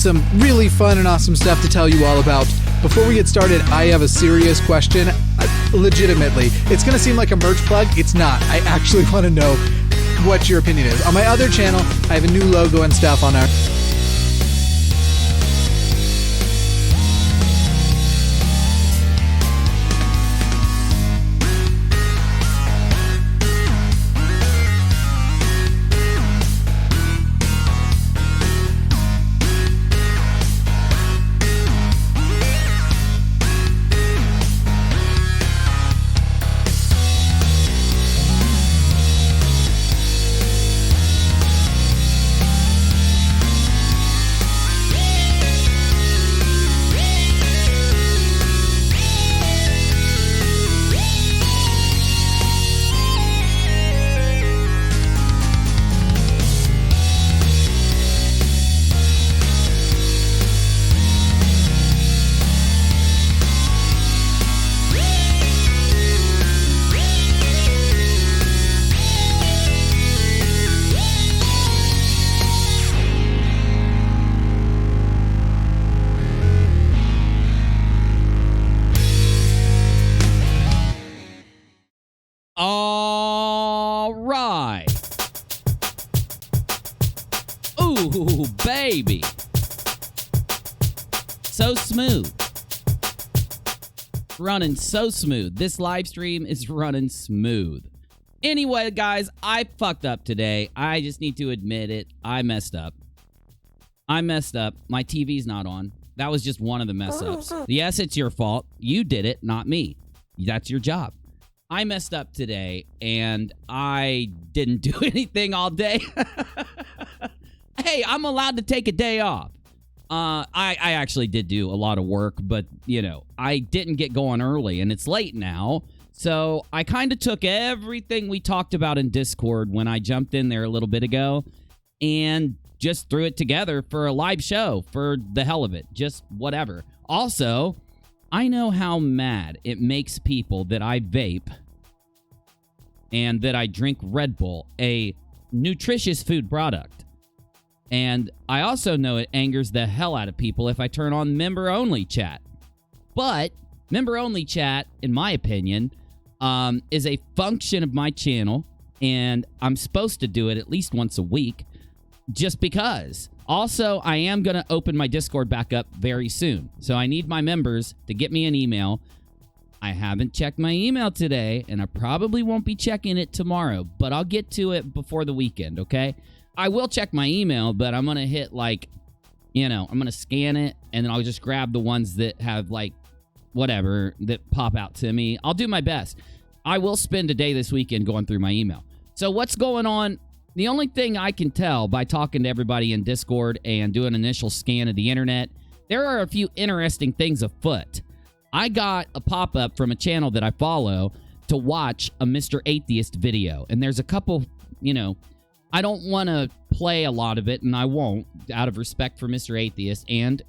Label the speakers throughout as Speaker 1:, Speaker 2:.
Speaker 1: Some really fun and awesome stuff to tell you all about. Before we get started, I have a serious question. Legitimately, it's going to seem like a merch plug. It's not. I actually want to know what your opinion is. On my other channel, I have a new logo and stuff on our...
Speaker 2: Ooh, baby. So smooth. Running so smooth. This live stream is running smooth. Anyway, guys, I fucked up today. I just need to admit it. I messed up. My TV's not on. That was just one of the mess ups. Yes, it's your fault. You did it, not me. That's your job. I messed up today, and I didn't do anything all day. Hey, I'm allowed to take a day off. I actually did do a lot of work, but, you know, I didn't get going early, and it's late now. So I kind of took everything we talked about in Discord when I jumped in there a little bit ago and just threw it together for a live show for the hell of it. Just whatever. Also, I know how mad it makes people that I vape and that I drink Red Bull, a nutritious food product. And I also know it angers the hell out of people if I turn on member-only chat. But member-only chat, in my opinion, is a function of my channel, and I'm supposed to do it at least once a week, just because. Also, I am going to open my Discord back up very soon, so I need my members to get me an email. I haven't checked my email today, and I probably won't be checking it tomorrow, but I'll get to it before the weekend, okay? I will check my email, but I'm going to hit, like, you know, I'm going to scan it, and then I'll just grab the ones that have, like, whatever, that pop out to me. I'll do my best. I will spend a day this weekend going through my email. So what's going on? The only thing I can tell by talking to everybody in Discord and doing an initial scan of the internet, there are a few interesting things afoot. I got a pop-up from a channel that I follow to watch a Mr. Atheist video. And there's a couple, I don't want to play a lot of it, and I won't, out of respect for Mr. Atheist and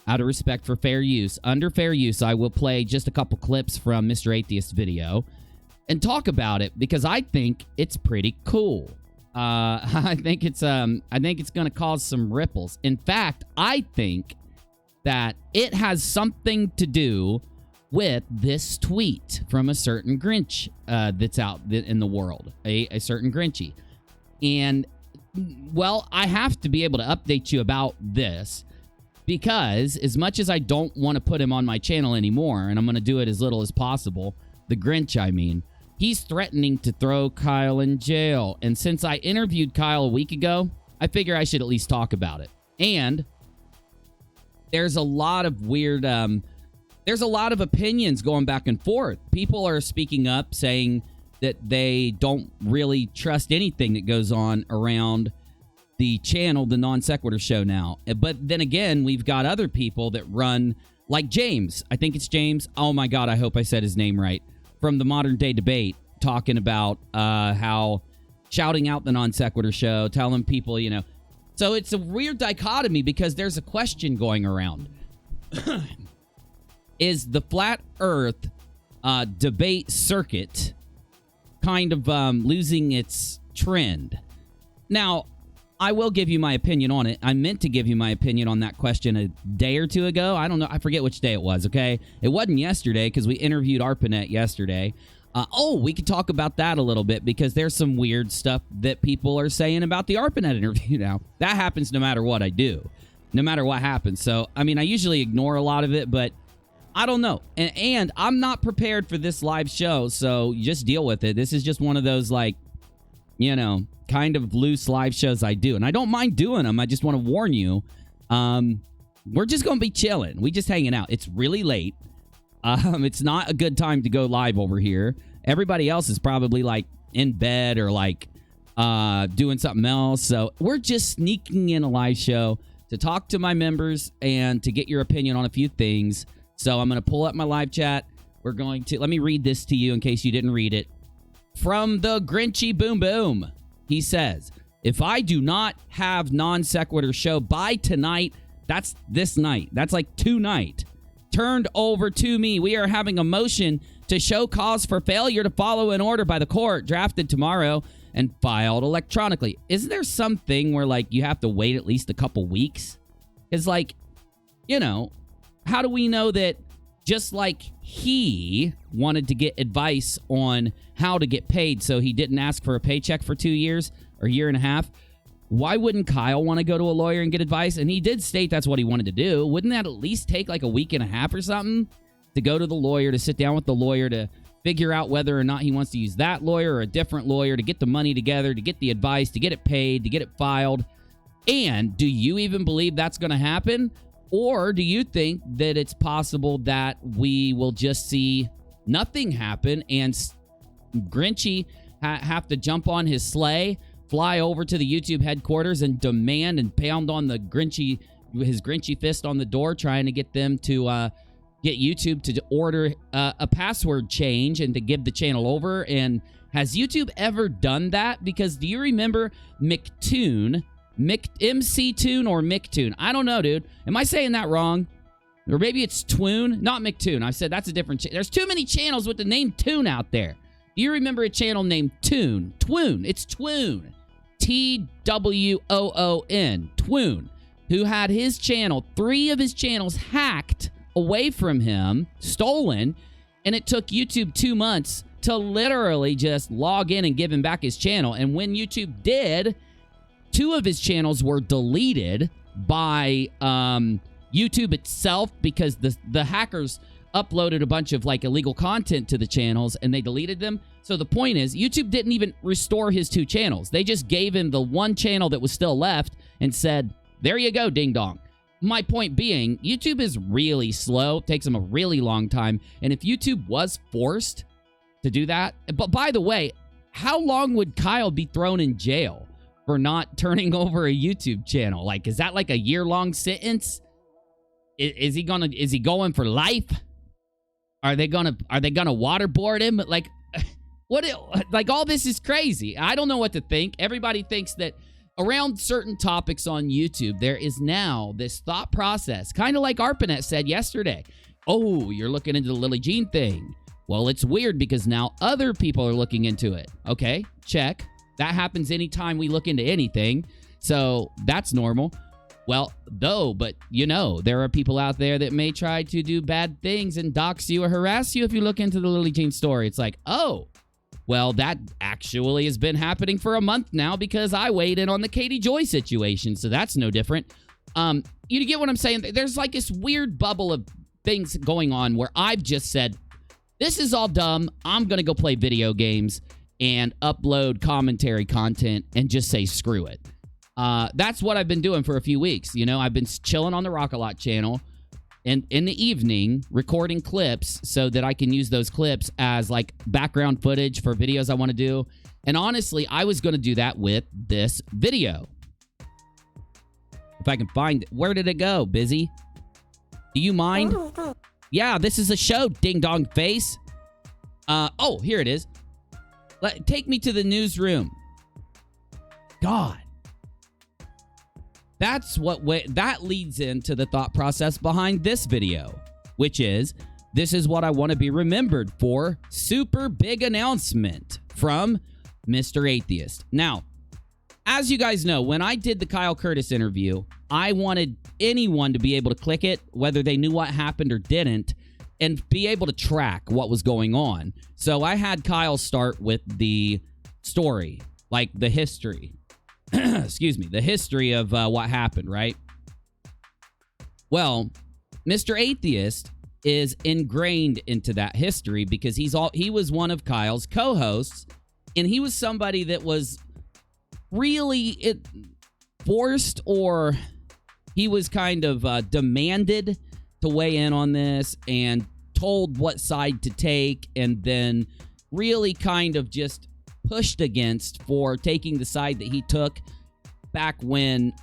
Speaker 2: out of respect for fair use. Under fair use, I will play just a couple clips from Mr. Atheist's video and talk about it because I think it's pretty cool. I think it's going to cause some ripples. In fact, I think that it has something to do with this tweet from a certain Grinch that's out in the world, a certain Grinchy. And, well, I have to be able to update you about this because as much as I don't want to put him on my channel anymore, and I'm going to do it as little as possible, the Grinch, I mean, he's threatening to throw Kyle in jail. And since I interviewed Kyle a week ago, I figure I should at least talk about it. And there's a lot of weird, there's a lot of opinions going back and forth. People are speaking up saying that they don't really trust anything that goes on around the channel, the Non Sequitur Show now. But then again, we've got other people that run, like James. I think it's James. Oh my God, I hope I said his name right. From the Modern Day Debate, talking about how shouting out the Non Sequitur Show, telling people, So it's a weird dichotomy because there's a question going around. Is the Flat Earth debate circuit kind of losing its trend? Now, I will give you my opinion on it. I meant to give you my opinion on that question a day or two ago. I don't know. I forget which day it was, okay? It wasn't yesterday because we interviewed ARPANET yesterday. We could talk about that a little bit because there's some weird stuff that people are saying about the ARPANET interview now. That happens no matter what I do, no matter what happens. So, I mean, I usually ignore a lot of it, but I don't know. And I'm not prepared for this live show, so just deal with it. This is just one of those, kind of loose live shows I do. And I don't mind doing them. I just want to warn you. We're just going to be chilling. We just hanging out. It's really late. It's not a good time to go live over here. Everybody else is probably in bed or doing something else. So we're just sneaking in a live show to talk to my members and to get your opinion on a few things. So I'm going to pull up my live chat. We're going to, let me read this to you in case you didn't read it. From the Grinchy Boom Boom. He says, if I do not have Non Sequitur Show by tonight, that's this night. That's tonight. Turned over to me. We are having a motion to show cause for failure to follow an order by the court, drafted tomorrow and filed electronically. Isn't there something where you have to wait at least a couple weeks? It's how do we know that just like he wanted to get advice on how to get paid so he didn't ask for a paycheck for 2 years or a year and a half, why wouldn't Kyle want to go to a lawyer and get advice? And he did state that's what he wanted to do. Wouldn't that at least take a week and a half or something to go to the lawyer, to sit down with the lawyer, to figure out whether or not he wants to use that lawyer or a different lawyer, to get the money together, to get the advice, to get it paid, to get it filed? And do you even believe that's going to happen? Or do you think that it's possible that we will just see nothing happen and Grinchy have to jump on his sleigh, fly over to the YouTube headquarters and demand and pound on his Grinchy fist on the door, trying to get them to get YouTube to order a password change and to give the channel over? And has YouTube ever done that? Because do you remember McToon? MC-Toon or McToon? I don't know, dude. Am I saying that wrong? Or maybe it's Twoon, not McToon. I said that's a different there's too many channels with the name Toon out there. Do you remember a channel named Toon? Twoon. It's Twoon. T-W-O-O-N. Twoon. Who had his channel, 3 of his channels hacked away from him, stolen, and it took YouTube 2 months to literally just log in and give him back his channel. And when YouTube did, 2 of his channels were deleted by YouTube itself because the hackers uploaded a bunch of illegal content to the channels and they deleted them. So the point is, YouTube didn't even restore his 2 channels. They just gave him the 1 channel that was still left and said, there you go, ding dong. My point being, YouTube is really slow. It takes them a really long time. And if YouTube was forced to do that, but by the way, how long would Kyle be thrown in jail for not turning over a YouTube channel? Like, is that like a year-long sentence? Is he going for life? Are they gonna waterboard him? Like, what? Like, all this is crazy. I don't know what to think. Everybody thinks that around certain topics on YouTube, there is now this thought process, kind of like ARPANET said yesterday. Oh, you're looking into the Lily Jean thing. Well, it's weird because now other people are looking into it. Okay, check. That happens anytime we look into anything. So that's normal. Well, but there are people out there that may try to do bad things and dox you or harass you if you look into the Lily Jean story. It's like, oh, well, that actually has been happening for a month now because I weighed in on the Katie Joy situation. So that's no different. You get what I'm saying? There's like this weird bubble of things going on where I've just said, this is all dumb. I'm going to go play video games and upload commentary content and just say screw it. That's what I've been doing for a few weeks. I've been chilling on the Rock-A-Lot channel and in the evening recording clips so that I can use those clips as like background footage for videos I want to do. And honestly, I was going to do that with this video. If I can find it. Where did it go? Busy? Do you mind? Yeah, this is a show, ding dong face. Oh, here it is. Take me to the newsroom. God. That leads into the thought process behind this video, which is, this is what I want to be remembered for. Super big announcement from Mr. Atheist. Now, as you guys know, when I did the Kyle Curtis interview, I wanted anyone to be able to click it, whether they knew what happened or didn't, and be able to track what was going on. So I had Kyle start with the story, like the history. Excuse me, the history of what happened, right? Well, Mr. Atheist is ingrained into that history because he was one of Kyle's co-hosts, and he was somebody that was really forced, or he was kind of demanded to weigh in on this and told what side to take, and then really kind of just pushed against for taking the side that he took back when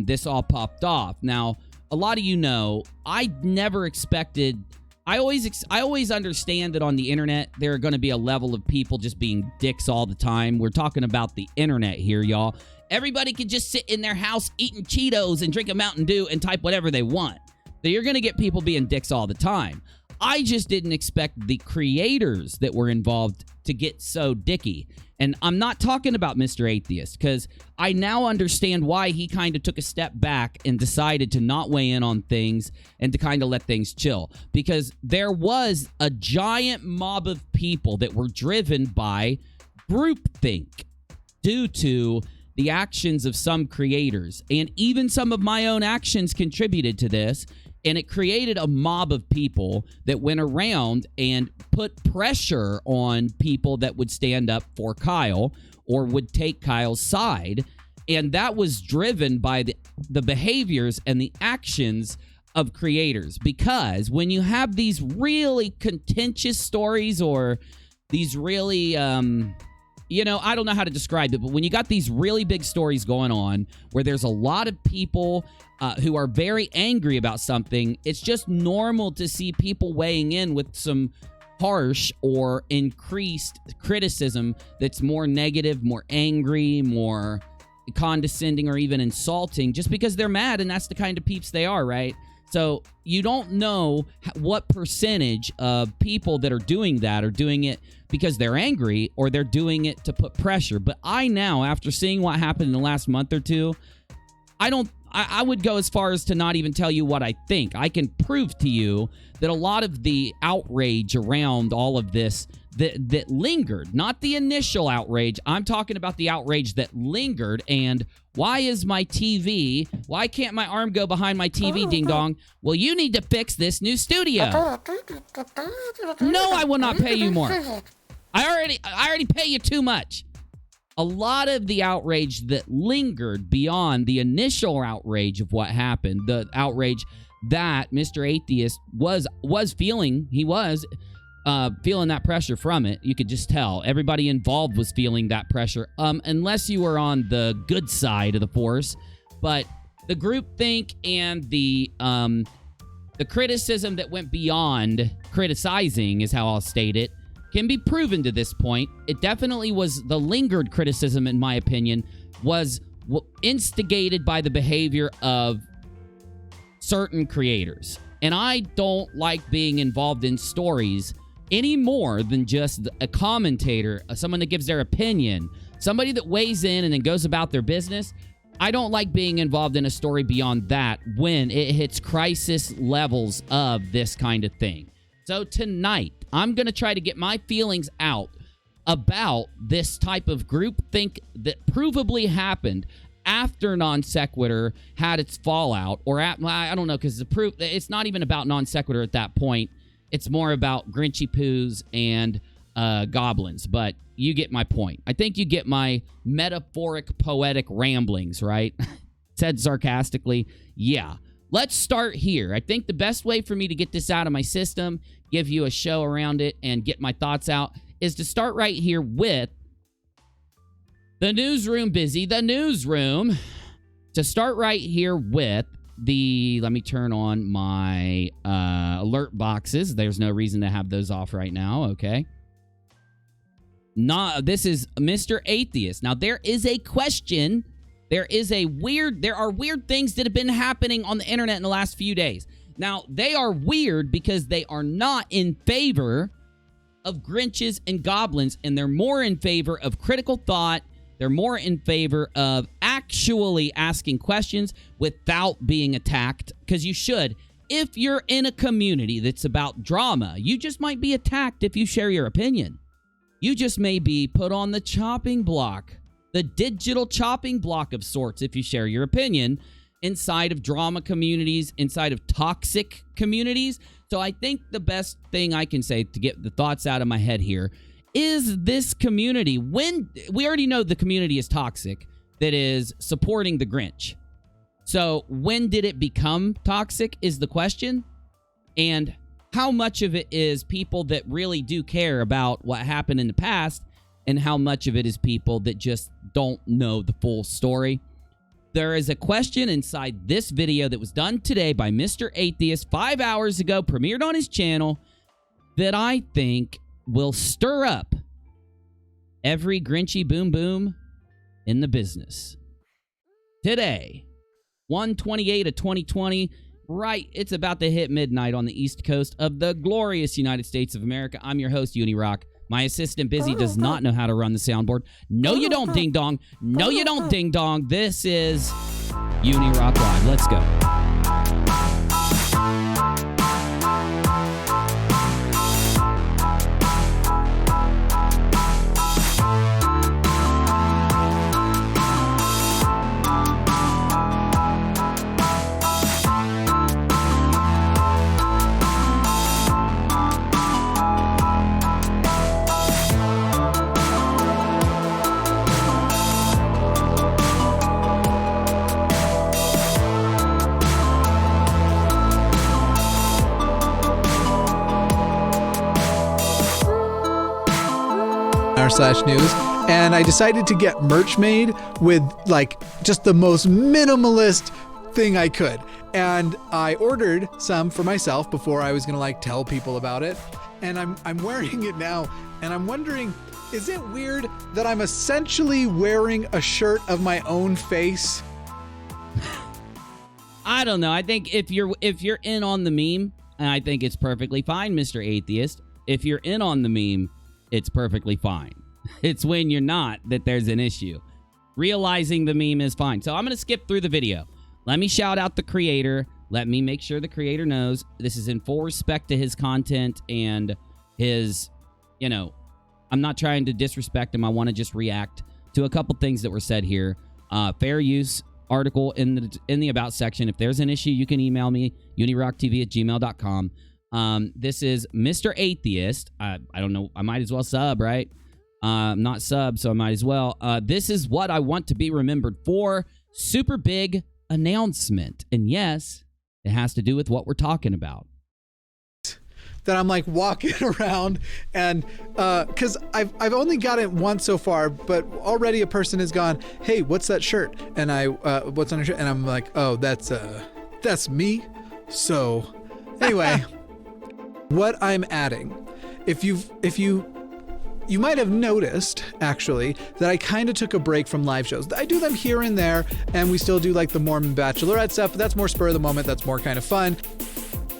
Speaker 2: this all popped off. Now, a lot of you know, I never expected... I always understand that on the internet, there are going to be a level of people just being dicks all the time. We're talking about the internet here, y'all. Everybody can just sit in their house eating Cheetos and drink a Mountain Dew and type whatever they want. So you're going to get people being dicks all the time. I just didn't expect the creators that were involved to get so dicky. And I'm not talking about Mr. Atheist, because I now understand why he kind of took a step back and decided to not weigh in on things and to kind of let things chill. Because there was a giant mob of people that were driven by groupthink due to the actions of some creators. And even some of my own actions contributed to this. And it created a mob of people that went around and put pressure on people that would stand up for Kyle or would take Kyle's side. And that was driven by the behaviors and the actions of creators. Because when you have these really contentious stories, or these really... I don't know how to describe it, but when you got these really big stories going on where there's a lot of people who are very angry about something, it's just normal to see people weighing in with some harsh or increased criticism that's more negative, more angry, more condescending, or even insulting, just because they're mad, and that's the kind of peeps they are, right? So you don't know what percentage of people that are doing that are doing it because they're angry, or they're doing it to put pressure. But I now, after seeing what happened in the last month or two, I would go as far as to not even tell you what I think. I can prove to you that a lot of the outrage around all of this that lingered, not the initial outrage, I'm talking about the outrage that lingered. And why can't my arm go behind my TV, ding dong? Well, you need to fix this new studio. No, I will not pay you more. I already pay you too much. A lot of the outrage that lingered beyond the initial outrage of what happened, the outrage that Mr. Atheist was feeling, feeling that pressure from it. You could just tell everybody involved was feeling that pressure, unless you were on the good side of the force. But the groupthink and the criticism that went beyond criticizing, is how I'll state it, can be proven to this point. It definitely was the lingered criticism, in my opinion, was instigated by the behavior of certain creators. And I don't like being involved in stories any more than just a commentator, someone that gives their opinion, somebody that weighs in and then goes about their business. I don't like being involved in a story beyond that when it hits crisis levels of this kind of thing. So tonight, I'm going to try to get my feelings out about this type of groupthink that provably happened after Non Sequitur had its fallout, or I don't know, because the proof, it's not even about Non Sequitur at that point. It's more about Grinchy Poos and goblins, but you get my point. I think you get my metaphoric, poetic ramblings, right? Said sarcastically. Yeah. Let's start here. I think the best way for me to get this out of my system, give you a show around it, and get my thoughts out, is to start right here with the newsroom busy. The newsroom. To start right here with let me turn on my alert boxes. There's no reason to have those off right now. Okay. This is Mr. Atheist. Now, there is a question. There are weird things that have been happening on the internet in the last few days. Now, they are weird because they are not in favor of Grinches and goblins, and they're more in favor of critical thought. They're more in favor of actually asking questions without being attacked, because you should. If you're in a community that's about drama, you just might be attacked if you share your opinion. You just may be put on the chopping block, the digital chopping block of sorts, if you share your opinion inside of drama communities, inside of toxic communities. So I think the best thing I can say to get the thoughts out of my head here is this community, when we already know the community is toxic, that is supporting the Grinch. So when did it become toxic is the question. And how much of it is people that really do care about what happened in the past, and how much of it is people that just don't know the full story. There is a question inside this video that was done today by Mr. Atheist 5 hours ago, premiered on his channel, that I think will stir up every Grinchy boom boom in the business. Today, 1/28 of 2020, right, it's about to hit midnight on the East Coast of the glorious United States of America. I'm your host, UNIRock. My assistant, Busy, does not know how to run the soundboard. No, you don't, ding dong. No, you don't, ding dong. This is UNIRock Live. Let's go.
Speaker 1: /news, and I decided to get merch made with like just the most minimalist thing I could. And I ordered some for myself before I was gonna like tell people about it. And I'm wearing it now, and I'm wondering, is it weird that I'm essentially wearing a shirt of my own face?
Speaker 2: I don't know. I think if you're in on the meme, I think it's perfectly fine, Mr. Atheist. If you're in on the meme, it's perfectly fine. It's when you're not that there's an issue. Realizing the meme is fine. So I'm going to skip through the video. Let me shout out the creator. Let me make sure the creator knows this is in full respect to his content and his, I'm not trying to disrespect him. I want to just react to a couple things that were said here. Fair use article in the about section. If there's an issue, you can email me, UNIRocktv@gmail.com. This is Mr. Atheist. I don't know. I might as well sub, right? I'm not sub, so I might as well. This is what I want to be remembered for. Super big announcement. And yes, it has to do with what we're talking about.
Speaker 1: that I'm like walking around and because I've only got it once so far, but already a person has gone, hey, what's that shirt? And what's on your shirt? And I'm like, oh, that's me. So anyway, what I'm adding, if you might have noticed, actually, that I kind of took a break from live shows. I do them here and there, and we still do like the Mormon Bachelorette stuff, but that's more spur of the moment. That's more kind of fun.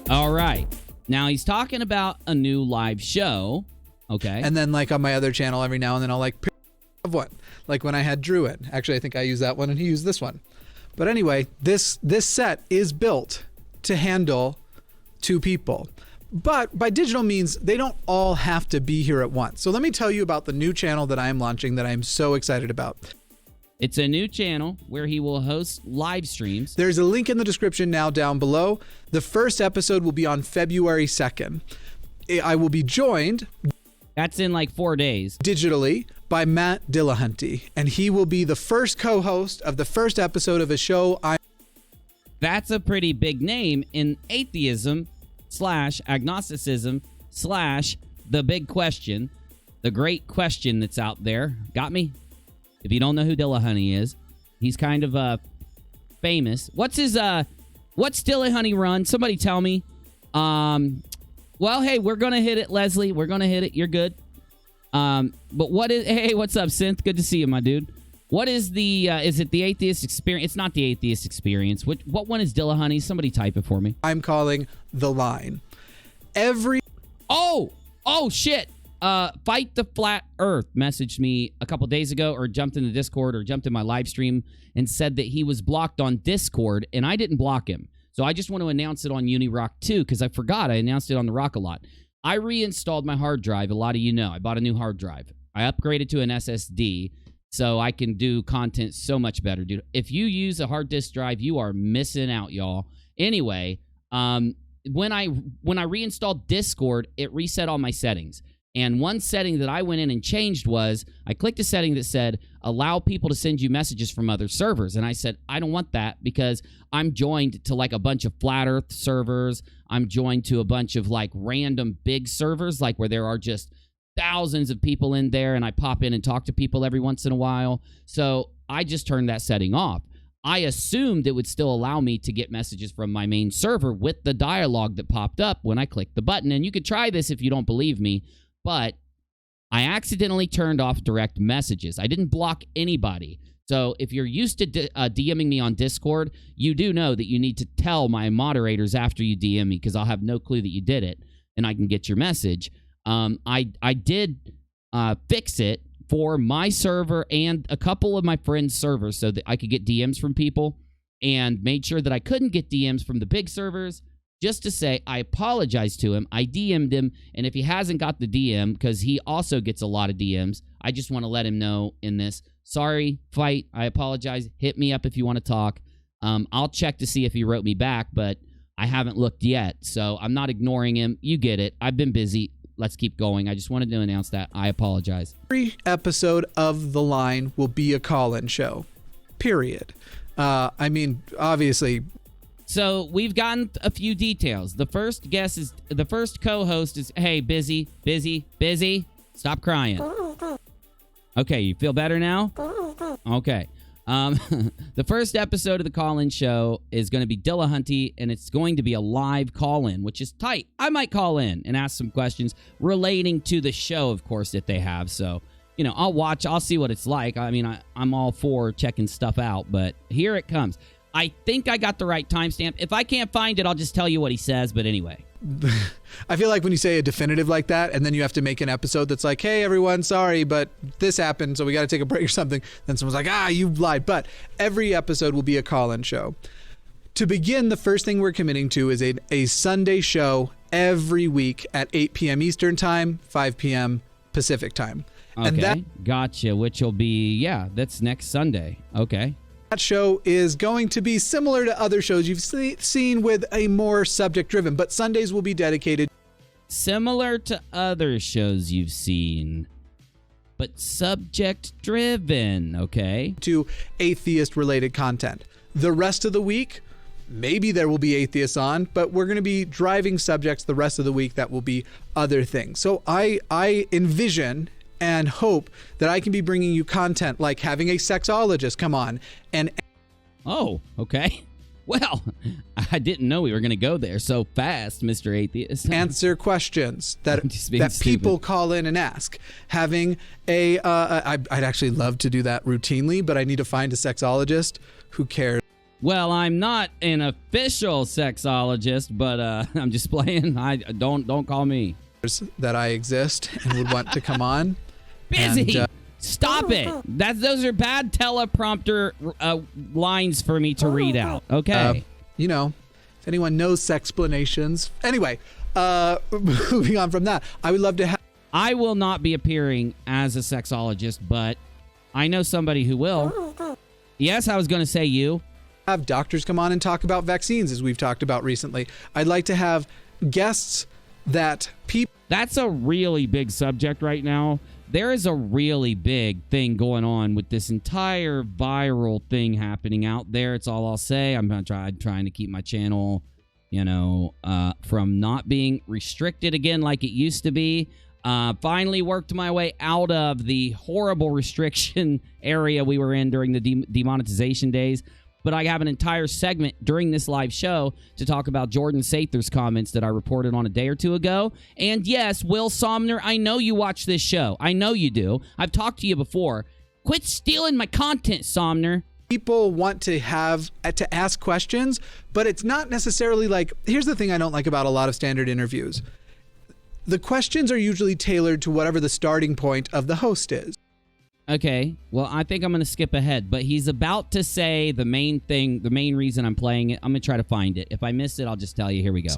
Speaker 2: All right. Now he's talking about a new live show. Okay.
Speaker 1: And then like on my other channel, every now and then I'll like, of what? Like when I had Drew in. Actually, I think I used that one and he used this one. But anyway, this set is built to handle 2 people. But by digital means, they don't all have to be here at once. So let me tell you about the new channel that I am launching that I'm so excited about.
Speaker 2: It's a new channel where he will host live streams.
Speaker 1: There's a link in the description now down below. The first episode will be on February 2nd. I will be joined...
Speaker 2: That's in like 4 days.
Speaker 1: Digitally by Matt Dillahunty. And he will be the first co-host of the first episode of a show
Speaker 2: That's a pretty big name in atheism / agnosticism / the big question, the great question that's out there. Got me? If you don't know who Dillahunty is, he's kind of famous. What's Dillahunty run? Somebody tell me. Well, hey, we're gonna hit it, Leslie. We're gonna hit it. You're good. But hey, what's up, Synth? Good to see you, my dude. What is is it the Atheist Experience? It's not the Atheist Experience. What one is Dillahunty? Somebody type it for me.
Speaker 1: I'm calling The Line.
Speaker 2: Oh, shit. Fight the Flat Earth messaged me a couple days ago or jumped in the Discord or jumped in my live stream and said that he was blocked on Discord, and I didn't block him. So I just want to announce it on UNIRock too, because I forgot I announced it on the Rock a lot. I reinstalled my hard drive. A lot of you know. I bought a new hard drive. I upgraded to an SSD. So I can do content so much better, dude. If you use a hard disk drive, you are missing out, y'all. Anyway, when I reinstalled Discord, it reset all my settings. And one setting that I went in and changed was I clicked a setting that said, allow people to send you messages from other servers. And I said, I don't want that because I'm joined to like a bunch of flat earth servers. I'm joined to a bunch of like random big servers, like where there are just thousands of people in there, and I pop in and talk to people every once in a while. So I just turned that setting off. I assumed it would still allow me to get messages from my main server with the dialogue that popped up when I clicked the button. And you could try this if you don't believe me, but I accidentally turned off direct messages. I didn't block anybody. So if you're used to DMing me on Discord, you do know that you need to tell my moderators after you DM me, because I'll have no clue that you did it, and I can get your message. I did fix it for my server and a couple of my friends' servers so that I could get DMs from people, and made sure that I couldn't get DMs from the big servers, just to say I apologize to him. I DM'd him, and if he hasn't got the DM, because he also gets a lot of DMs, I just want to let him know in this. Sorry, Fight. I apologize. Hit me up if you want to talk. I'll check to see if he wrote me back, but I haven't looked yet, so I'm not ignoring him. You get it. I've been busy. Let's keep going. I just wanted to announce that. I apologize.
Speaker 1: Every episode of The Line will be a call-in show. Period. I mean, obviously.
Speaker 2: So we've gotten a few details. The first co-host is, hey, busy. Stop crying. Okay, you feel better now? Okay. The first episode of the call-in show is going to be Dillahunty, and it's going to be a live call-in, which is tight. I might call in and ask some questions relating to the show, of course, that they have. So, you know, I'll see what it's like. I mean, I'm all for checking stuff out, but here it comes. I think I got the right timestamp. If I can't find it, I'll just tell you what he says, but anyway.
Speaker 1: I feel like when you say a definitive like that, and then you have to make an episode that's like, hey, everyone, sorry, but this happened, so we got to take a break or something. Then someone's like, you lied. But every episode will be a call-in show. To begin, the first thing we're committing to is a Sunday show every week at 8 p.m. Eastern Time, 5 p.m. Pacific Time.
Speaker 2: Okay,
Speaker 1: and that,
Speaker 2: gotcha, which will be, that's next Sunday. Okay.
Speaker 1: That show is going to be similar to other shows you've seen with a more subject-driven, but Sundays will be dedicated.
Speaker 2: Similar to other shows you've seen, but subject-driven, okay?
Speaker 1: To atheist-related content. The rest of the week, maybe there will be atheists on, but we're going to be driving subjects the rest of the week that will be other things. So I envision and hope that I can be bringing you content like having a sexologist come on and...
Speaker 2: Oh, okay. Well, I didn't know we were going to go there so fast, Mr. Atheist.
Speaker 1: Answer questions that people call in and ask. Having I'd actually love to do that routinely, but I need to find a sexologist. Who cares?
Speaker 2: Well, I'm not an official sexologist, but I'm just playing. Don't call me.
Speaker 1: That I exist and would want to come on.
Speaker 2: Busy.
Speaker 1: And,
Speaker 2: stop it. Those are bad teleprompter lines for me to read out. Okay.
Speaker 1: If anyone knows sexplanations. Anyway, moving on from that, I would love to have...
Speaker 2: I will not be appearing as a sexologist, but I know somebody who will. Yes, I was going to say you.
Speaker 1: Have doctors come on and talk about vaccines, as we've talked about recently. I'd like to have guests that people...
Speaker 2: That's a really big subject right now. There is a really big thing going on with this entire viral thing happening out there. It's all I'll say. I'm trying to keep my channel, from not being restricted again like it used to be. Finally worked my way out of the horrible restriction area we were in during the demonetization days. But I have an entire segment during this live show to talk about Jordan Sather's comments that I reported on a day or two ago. And yes, Will Somner, I know you watch this show. I know you do. I've talked to you before. Quit stealing my content, Somner.
Speaker 1: People want to have to ask questions, but it's not necessarily like... Here's the thing I don't like about a lot of standard interviews. The questions are usually tailored to whatever the starting point of the host is.
Speaker 2: Okay, well, I think I'm going to skip ahead, but he's about to say the main thing, the main reason I'm playing it. I'm going to try to find it. If I miss it, I'll just tell you. Here we go.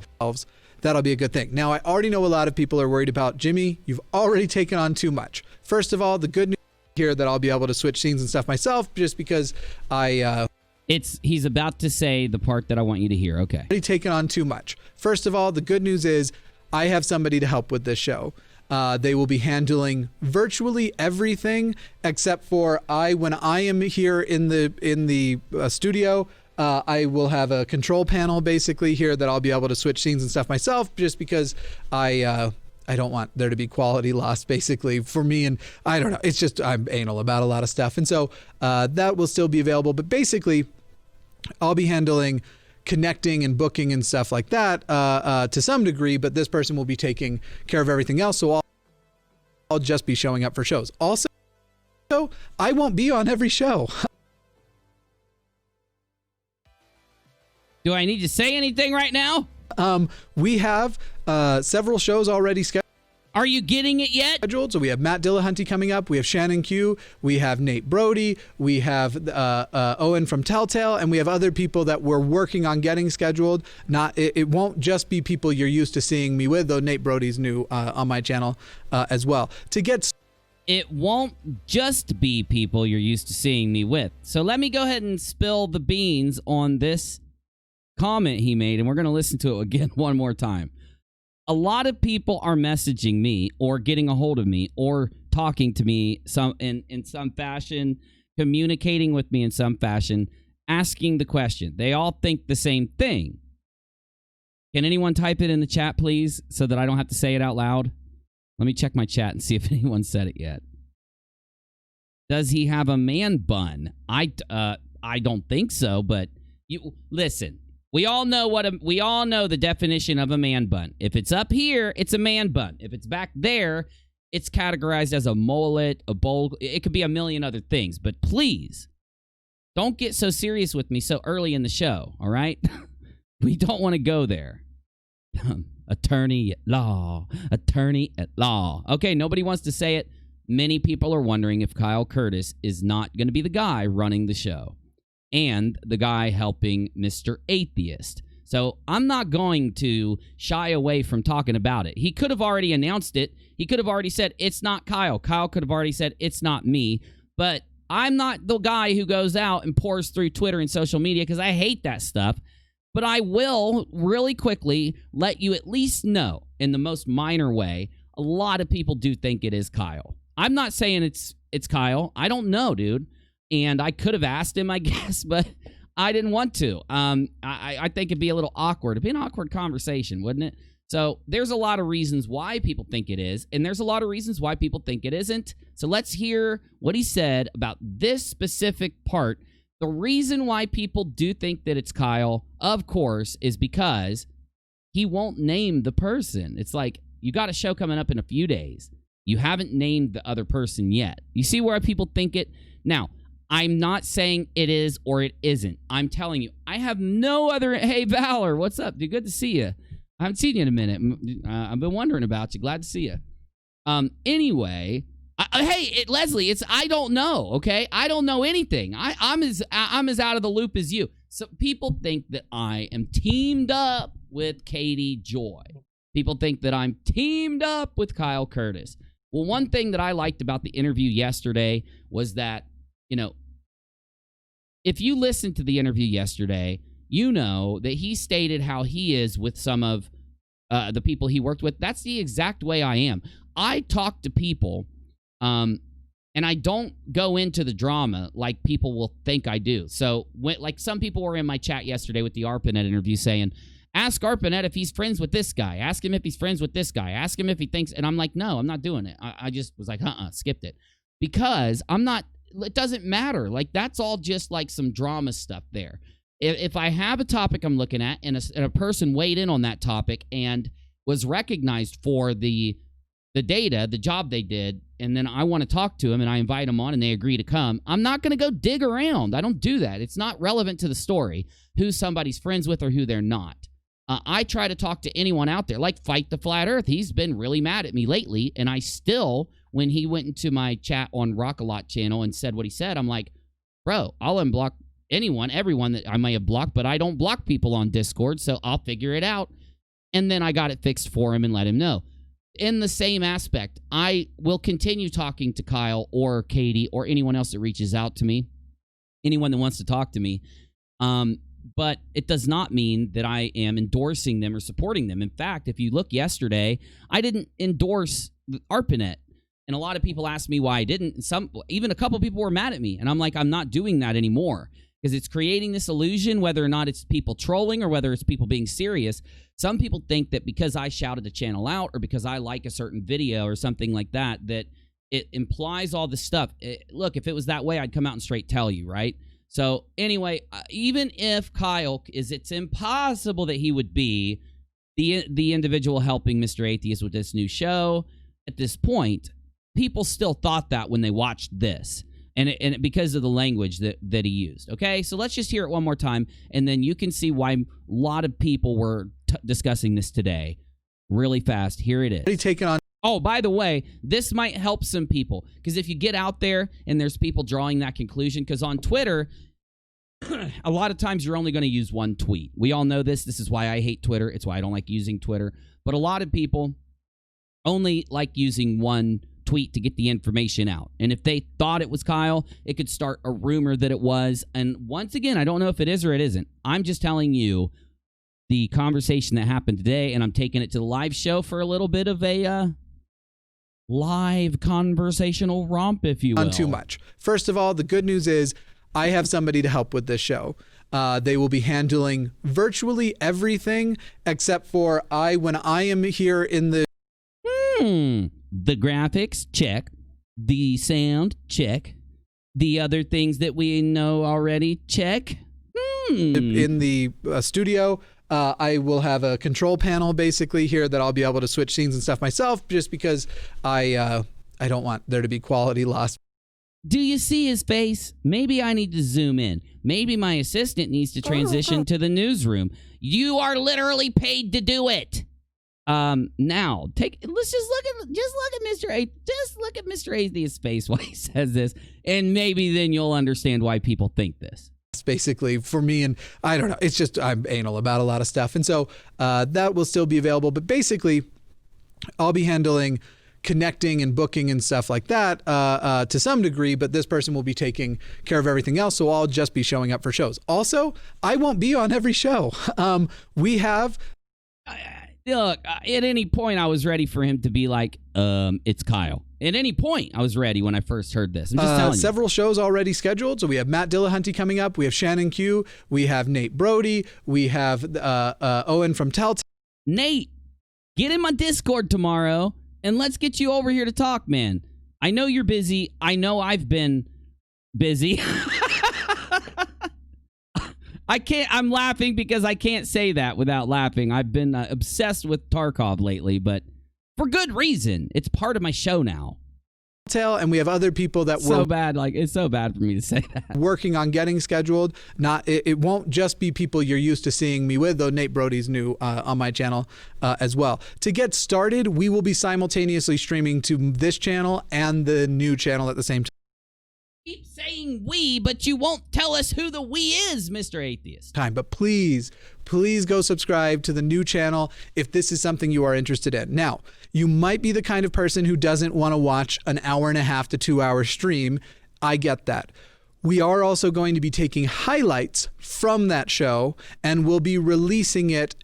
Speaker 1: That'll be a good thing. Now, I already know a lot of people are worried about, Jimmy, you've already taken on too much. First of all, the good news here that I'll be able to switch scenes and stuff myself just because
Speaker 2: He's about to say the part that I want you to hear. Okay.
Speaker 1: Already taken on too much. First of all, the good news is I have somebody to help with this show. They will be handling virtually everything except for when I am here in the studio. I will have a control panel basically here that I'll be able to switch scenes and stuff myself, just because I don't want there to be quality loss basically for me. And I don't know. It's just I'm anal about a lot of stuff, and so that will still be available. But basically, I'll be handling connecting and booking and stuff like that to some degree, but this person will be taking care of everything else. So I'll just be showing up for shows. Also, I won't be on every show.
Speaker 2: Do I need to say anything right now?
Speaker 1: We have several shows already scheduled.
Speaker 2: Are you getting it yet?
Speaker 1: So we have Matt Dillahunty coming up. We have Shannon Q. We have Nate Brody. We have Owen from Telltale, and we have other people that we're working on getting scheduled. It won't just be people you're used to seeing me with, though Nate Brody's new on my channel as well.
Speaker 2: It won't just be people you're used to seeing me with. So let me go ahead and spill the beans on this comment he made, and we're going to listen to it again one more time. A lot of people are messaging me or getting a hold of me or talking to me in some fashion, communicating with me in some fashion, asking the question. They all think the same thing. Can anyone type it in the chat, please, so that I don't have to say it out loud? Let me check my chat and see if anyone said it yet. Does he have a man bun? I don't think so, but you listen. We all know the definition of a man bun. If it's up here, it's a man bun. If it's back there, it's categorized as a mullet, a bowl. It could be a million other things. But please, don't get so serious with me so early in the show, all right? We don't want to go there. Attorney at law. Okay, nobody wants to say it. Many people are wondering if Kyle Curtis is not going to be the guy running the show and the guy helping Mr. Atheist. So I'm not going to shy away from talking about it. He could have already announced it. He could have already said, it's not Kyle. Kyle could have already said, it's not me. But I'm not the guy who goes out and pours through Twitter and social media because I hate that stuff. But I will really quickly let you at least know in the most minor way, a lot of people do think it is Kyle. I'm not saying it's Kyle. I don't know, dude. And I could have asked him, I guess, but I didn't want to. I think it'd be a little awkward. It'd be an awkward conversation, wouldn't it? So there's a lot of reasons why people think it is, and there's a lot of reasons why people think it isn't. So let's hear what he said about this specific part. The reason why people do think that it's Kyle, of course, is because he won't name the person. It's like, you got a show coming up in a few days. You haven't named the other person yet. You see where people think it? Now, I'm not saying it is or it isn't. I'm telling you, I have no other... Hey, Valor, what's up, dude? Good to see you. I haven't seen you in a minute. I've been wondering about you. Glad to see you. Anyway, Leslie, I don't know, okay? I don't know anything. I'm as out of the loop as you. So people think that I am teamed up with Katie Joy. People think that I'm teamed up with Kyle Curtis. Well, one thing that I liked about the interview yesterday was that, you know, if you listened to the interview yesterday, you know that he stated how he is with some of the people he worked with. That's the exact way I am. I talk to people, and I don't go into the drama like people will think I do. So, like some people were in my chat yesterday with the ARPANET interview saying, ask ARPANET if he's friends with this guy. Ask him if he's friends with this guy. Ask him if he thinks... And I'm like, no, I'm not doing it. I just was like, skipped it. Because I'm not... It doesn't matter. Like, that's all just like some drama stuff there. If I have a topic I'm looking at and a person weighed in on that topic and was recognized for the data, the job they did, and then I want to talk to them and I invite them on and they agree to come, I'm not going to go dig around. I don't do that. It's not relevant to the story who somebody's friends with or who they're not. I try to talk to anyone out there, like Fight the Flat Earth. He's been really mad at me lately, and I still, when he went into my chat on Rock-A-Lot channel and said what he said, I'm like, bro, I'll unblock everyone that I may have blocked, but I don't block people on Discord, so I'll figure it out. And then I got it fixed for him and let him know. In the same aspect, I will continue talking to Kyle or Katie or anyone else that reaches out to me, anyone that wants to talk to me. But it does not mean that I am endorsing them or supporting them. In fact, if you look yesterday, I didn't endorse ARPANET. And a lot of people asked me why I didn't. Even a couple people were mad at me. And I'm like, I'm not doing that anymore. Because it's creating this illusion, whether or not it's people trolling or whether it's people being serious. Some people think that because I shouted the channel out or because I like a certain video or something like that, that it implies all this stuff. Look, if it was that way, I'd come out and straight tell you, right? So anyway, even if Kyle it's impossible that he would be the individual helping Mr. Atheist with this new show. At this point, people still thought that when they watched this. And because of the language that he used. Okay, so let's just hear it one more time, and then you can see why a lot of people were discussing this today. Really fast. Here it is.
Speaker 1: Taking on.
Speaker 2: Oh, by the way, this might help some people, because if you get out there and there's people drawing that conclusion, because on Twitter, a lot of times you're only going to use one tweet. We all know this. This is why I hate Twitter. It's why I don't like using Twitter. But a lot of people only like using one tweet to get the information out. And if they thought it was Kyle, it could start a rumor that it was. And once again, I don't know if it is or it isn't. I'm just telling you the conversation that happened today, and I'm taking it to the live show for a little bit of a live conversational romp, if you will.
Speaker 1: Not too much. First of all, the good news is I have somebody to help with this show. They will be handling virtually everything except for when I am here in the...
Speaker 2: The graphics, check. The sound, check. The other things that we know already, check.
Speaker 1: In the studio, I will have a control panel basically here that I'll be able to switch scenes and stuff myself, just because I don't want there to be quality loss.
Speaker 2: Do you see his face? Maybe I need to zoom in. Maybe my assistant needs to transition to the newsroom. You are literally paid to do it. Now let's just look at Mr. Atheist's face while he says this, and maybe then you'll understand why people think this.
Speaker 1: Basically for me, and I don't know, it's just I'm anal about a lot of stuff, and so that will still be available, but basically I'll be handling connecting and booking and stuff like that to some degree, but this person will be taking care of everything else, so I'll just be showing up for shows. Also, I won't be on every show. We have...
Speaker 2: Look, at any point I was ready for him to be like, it's Kyle. At any point, I was ready when I first heard this. I'm just telling you.
Speaker 1: Several shows already scheduled. So we have Matt Dillahunty coming up. We have Shannon Q. We have Nate Brody. We have Owen from Telltale.
Speaker 2: Nate, get in my Discord tomorrow, and let's get you over here to talk, man. I know you're busy. I know I've been busy. I'm laughing because I can't say that without laughing. I've been obsessed with Tarkov lately, but for good reason. It's part of my show now.
Speaker 1: And we have other people that
Speaker 2: so bad, like it's so bad for me to say that.
Speaker 1: Working on getting scheduled. It won't just be people you're used to seeing me with, though Nate Brody's new on my channel as well. To get started, we will be simultaneously streaming to this channel and the new channel at the same time.
Speaker 2: Keep saying we, but you won't tell us who the we is, Mr. Atheist.
Speaker 1: But please go subscribe to the new channel if this is something you are interested in. Now, you might be the kind of person who doesn't want to watch an 1.5 to 2 hour stream. I get that. We are also going to be taking highlights from that show, and we'll be releasing it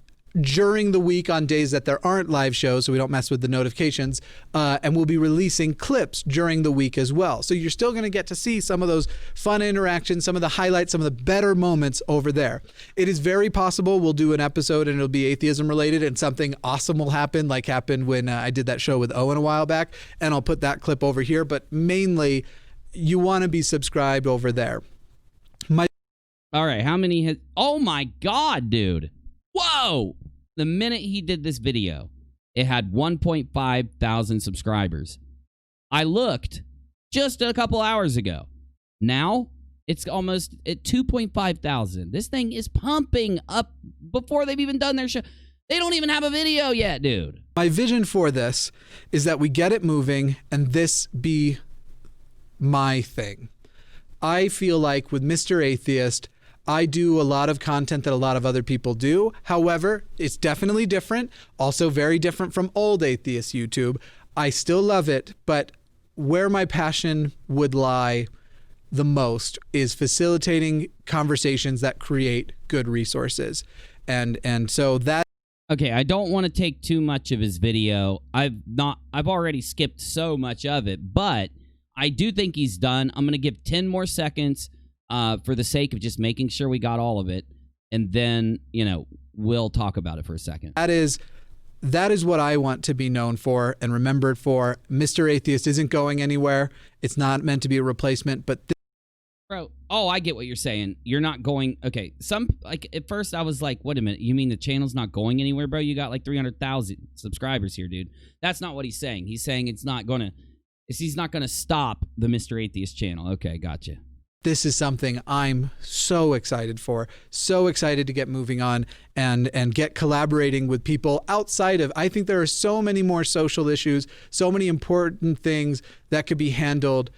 Speaker 1: during the week on days that there aren't live shows, so we don't mess with the notifications, and we'll be releasing clips during the week as well. So you're still going to get to see some of those fun interactions, some of the highlights, some of the better moments over there. It is very possible we'll do an episode and it'll be atheism related and something awesome will happen, like happened when I did that show with Owen a while back, and I'll put that clip over here, but mainly you want to be subscribed over there.
Speaker 2: All right, how many has... Oh my God, dude. Whoa! The minute he did this video, it had 1.5 thousand subscribers. I looked just a couple hours ago. Now, it's almost at 2.5 thousand. This thing is pumping up before they've even done their show. They don't even have a video yet, dude.
Speaker 1: My vision for this is that we get it moving and this be my thing. I feel like with Mr. Atheist, I do a lot of content that a lot of other people do. However, it's definitely different. Also very different from old Atheist YouTube. I still love it, but where my passion would lie the most is facilitating conversations that create good resources. And so that...
Speaker 2: Okay, I don't want to take too much of his video. I've already skipped so much of it, but I do think he's done. I'm going to give 10 more seconds for the sake of just making sure we got all of it, and then, we'll talk about it for a second.
Speaker 1: That is what I want to be known for and remembered for. Mr. Atheist isn't going anywhere. It's not meant to be a replacement, but...
Speaker 2: Bro, I get what you're saying. You're not going... Okay, at first I was like, wait a minute, you mean the channel's not going anywhere, bro? You got like 300,000 subscribers here, dude. That's not what he's saying. He's saying he's not going to stop the Mr. Atheist channel. Okay, gotcha.
Speaker 1: This is something I'm so excited for, so excited to get moving on and get collaborating with people outside of... I think there are so many more social issues, so many important things that could be handled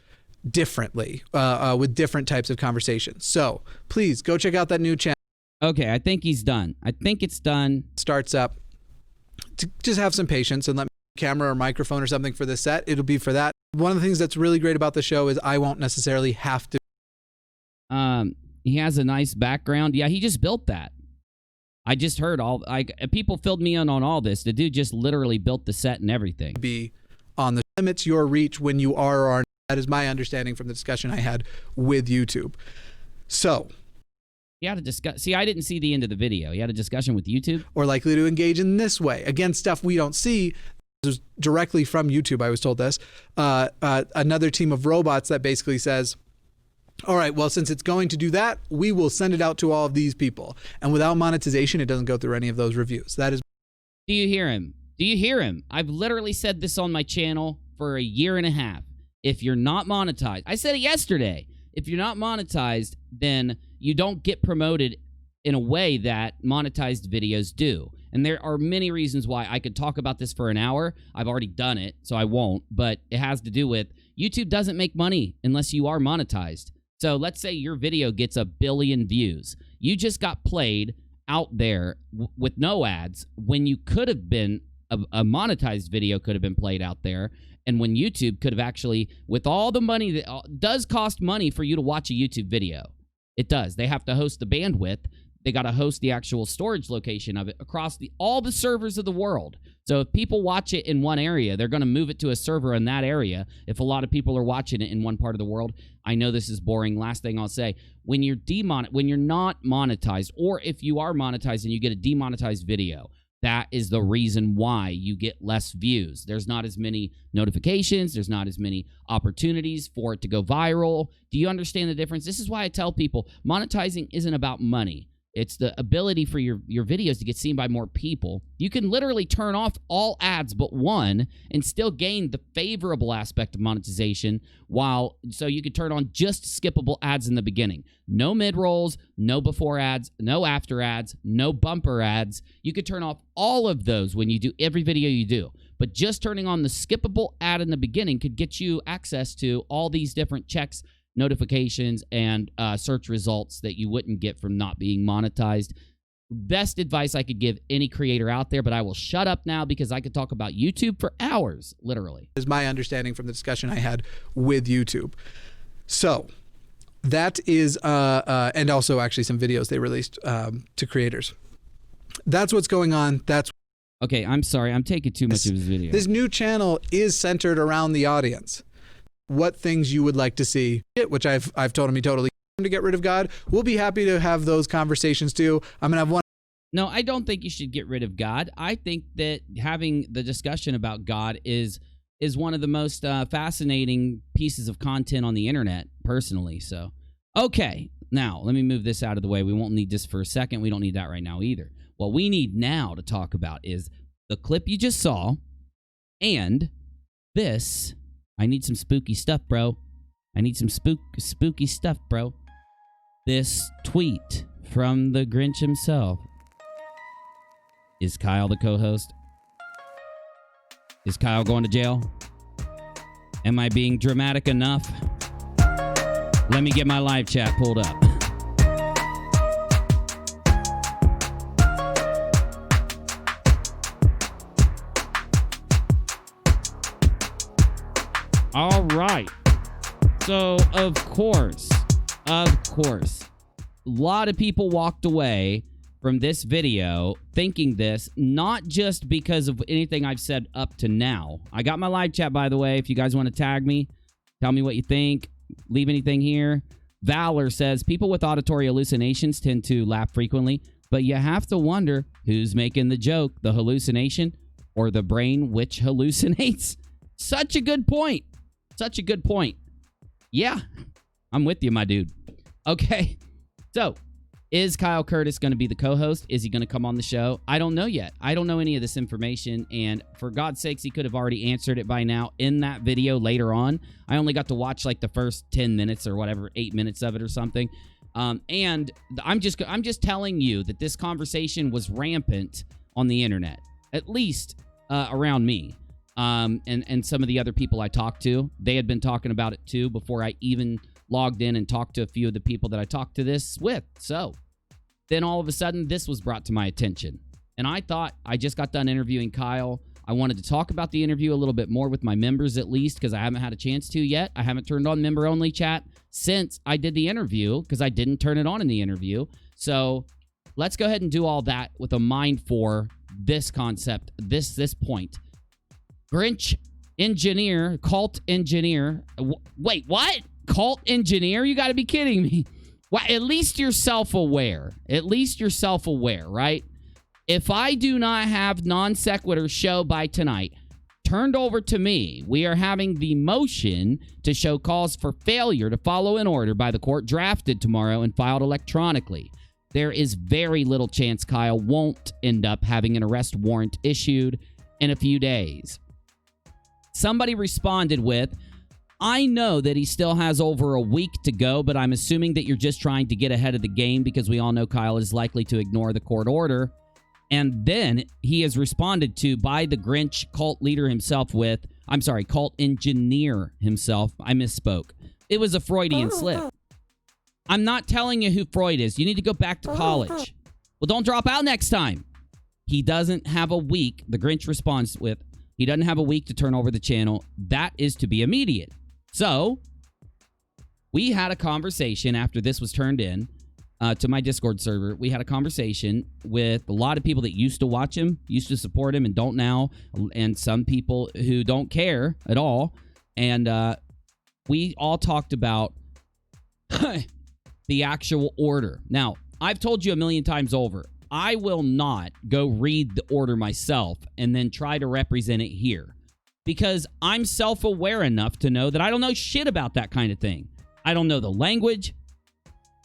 Speaker 1: differently with different types of conversations. So please go check out that new channel.
Speaker 2: Okay, I think he's done. I think it's done.
Speaker 1: Starts up. Just have some patience and let me camera or microphone or something for this set. It'll be for that. One of the things that's really great about the show is I won't necessarily have to...
Speaker 2: He has a nice background. Yeah, he just built that. I just heard people filled me in on all this. The dude just literally built the set and everything.
Speaker 1: Be on the limits your reach when you are or are not. That is my understanding from the discussion I had with YouTube. So...
Speaker 2: He had a discuss. See, I didn't see the end of the video. He had a discussion with YouTube.
Speaker 1: Or likely to engage in this way. Again, stuff we don't see. This is directly from YouTube, I was told this. Another team of robots that basically says, all right, well, since it's going to do that, we will send it out to all of these people. And without monetization, it doesn't go through any of those reviews. That is...
Speaker 2: Do you hear him? Do you hear him? I've literally said this on my channel for a year and a half. If you're not monetized, I said it yesterday. If you're not monetized, then you don't get promoted in a way that monetized videos do. And there are many reasons why. I could talk about this for an hour. I've already done it, so I won't. But it has to do with YouTube doesn't make money unless you are monetized. So let's say your video gets 1 billion views. You just got played out there with no ads when you could have been, a monetized video could have been played out there. And when YouTube could have actually, with all the money that does cost money for you to watch a YouTube video. It does. They have to host the bandwidth. they got to host the actual storage location of it across all the servers of the world. So if people watch it in one area, they're going to move it to a server in that area. If a lot of people are watching it in one part of the world, I know this is boring. Last thing I'll say, when you're not monetized, or if you are monetized and you get a demonetized video, that is the reason why you get less views. There's not as many notifications. There's not as many opportunities for it to go viral. Do you understand the difference? This is why I tell people monetizing isn't about money. It's the ability for your videos to get seen by more people. You can literally turn off all ads but one and still gain the favorable aspect of monetization, so you could turn on just skippable ads in the beginning. No mid-rolls, no before ads, no after ads, no bumper ads. You could turn off all of those when you do every video you do. But just turning on the skippable ad in the beginning could get you access to all these different checks, notifications, and search results that you wouldn't get from not being monetized. Best advice I could give any creator out there, but I will shut up now because I could talk about YouTube for hours, literally.
Speaker 1: Is my understanding from the discussion I had with YouTube. So that is, and also actually some videos they released to creators. That's what's going on.
Speaker 2: Okay, I'm sorry. I'm taking too much of his video.
Speaker 1: This new channel is centered around the audience. What things you would like to see, which I've told him he totally to get rid of God. We'll be happy to have those conversations too. I'm gonna have one.
Speaker 2: No, I don't think you should get rid of God. I think that having the discussion about God is one of the most fascinating pieces of content on the internet, personally. So, okay, now let me move this out of the way. We won't need this for a second. We don't need that right now either. What we need now to talk about is the clip you just saw and this. I need some spooky stuff, bro. I need some spooky stuff, bro. This tweet from the Grinch himself. Is Kyle the co-host? Is Kyle going to jail? Am I being dramatic enough? Let me get my live chat pulled up. All right. So, of course, a lot of people walked away from this video thinking this, not just because of anything I've said up to now. I got my live chat, by the way. If you guys want to tag me, tell me what you think, leave anything here. Valor says, people with auditory hallucinations tend to laugh frequently, but you have to wonder who's making the joke, the hallucination or the brain which hallucinates. Such a good point. Such a good point. Yeah, I'm with you, my dude. Okay, so is Kyle Curtis going to be the co-host? Is he going to come on the show? I don't know yet. I don't know any of this information, and for God's sakes, he could have already answered it by now in that video later on. I only got to watch like the first 10 minutes or whatever, 8 minutes of it or something. And I'm just telling you that this conversation was rampant on the internet, at least around me. And some of the other people I talked to, they had been talking about it too before I even logged in and talked to a few of the people that I talked to this with. So then all of a sudden, this was brought to my attention. And I thought I just got done interviewing Kyle. I wanted to talk about the interview a little bit more with my members at least, because I haven't had a chance to yet. I haven't turned on member-only chat since I did the interview, because I didn't turn it on in the interview. So let's go ahead and do all that with a mind for this concept, this point. Grinch engineer, cult engineer. Wait, what? Cult engineer? You got to be kidding me. Well, at least you're self-aware. At least you're self-aware, right? If I do not have non-sequitur show by tonight turned over to me, we are having the motion to show cause for failure to follow an order by the court drafted tomorrow and filed electronically. There is very little chance Kyle won't end up having an arrest warrant issued in a few days. Somebody responded with, I know that he still has over a week to go, but I'm assuming that you're just trying to get ahead of the game because we all know Kyle is likely to ignore the court order. And then he is responded to by the Grinch cult leader himself with, cult engineer himself. I misspoke. It was a Freudian slip. I'm not telling you who Freud is. You need to go back to college. Well, don't drop out next time. He doesn't have a week. The Grinch responds with, he doesn't have a week to turn over the channel. That is to be immediate. So, we had a conversation after this was turned in, to my Discord server. We had a conversation with a lot of people that used to watch him, used to support him, and don't now, and some people who don't care at all. And we all talked about the actual order. Now, I've told you a million times over, I will not go read the order myself and then try to represent it here, because I'm self-aware enough to know that I don't know shit about that kind of thing. I don't know the language.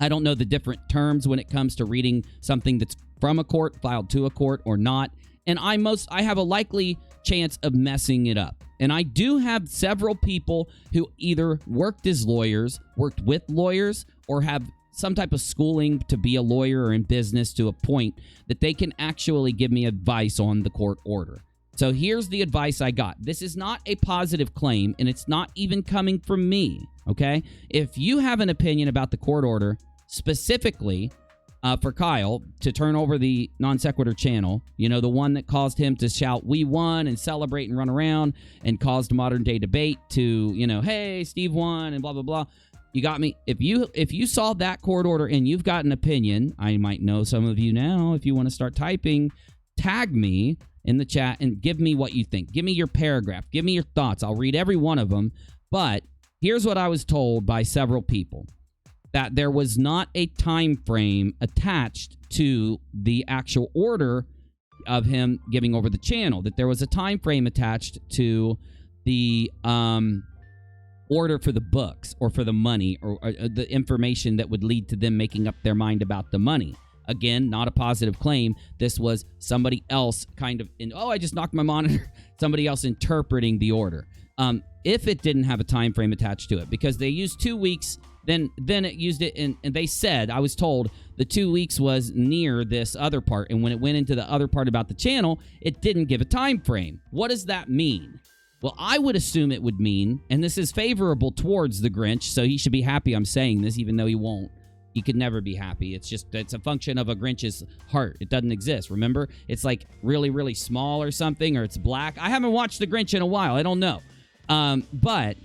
Speaker 2: I don't know the different terms when it comes to reading something that's from a court, filed to a court, or not. And I have a likely chance of messing it up. And I do have several people who either worked as lawyers, worked with lawyers, or have some type of schooling to be a lawyer or in business to a point that they can actually give me advice on the court order. So here's the advice I got. This is not a positive claim, and it's not even coming from me, okay? If you have an opinion about the court order, specifically for Kyle to turn over the Non Sequitur channel, you know, the one that caused him to shout, "We won," and celebrate and run around and caused modern-day debate to, you know, "Hey, Steve won," and blah, blah, blah. You got me? If you saw that court order and you've got an opinion, I might know some of you now. If you want to start typing, tag me in the chat and give me what you think. Give me your paragraph. Give me your thoughts. I'll read every one of them. But here's what I was told by several people, that there was not a time frame attached to the actual order of him giving over the channel, that there was a time frame attached to the order for the books or for the money or the information that would lead to them making up their mind about the money. Again, not a positive claim. This was somebody else kind of I just knocked my monitor. Somebody else interpreting the order. If it didn't have a time frame attached to it, because they used 2 weeks, then it used it, and they said, I was told the 2 weeks was near this other part, and when it went into the other part about the channel, it didn't give a time frame. What does that mean? Well, I would assume it would mean, and this is favorable towards the Grinch, so he should be happy I'm saying this, even though he won't. He could never be happy. It's a function of a Grinch's heart. It doesn't exist. Remember? It's like really, really small or something, or it's black. I haven't watched the Grinch in a while. I don't know. But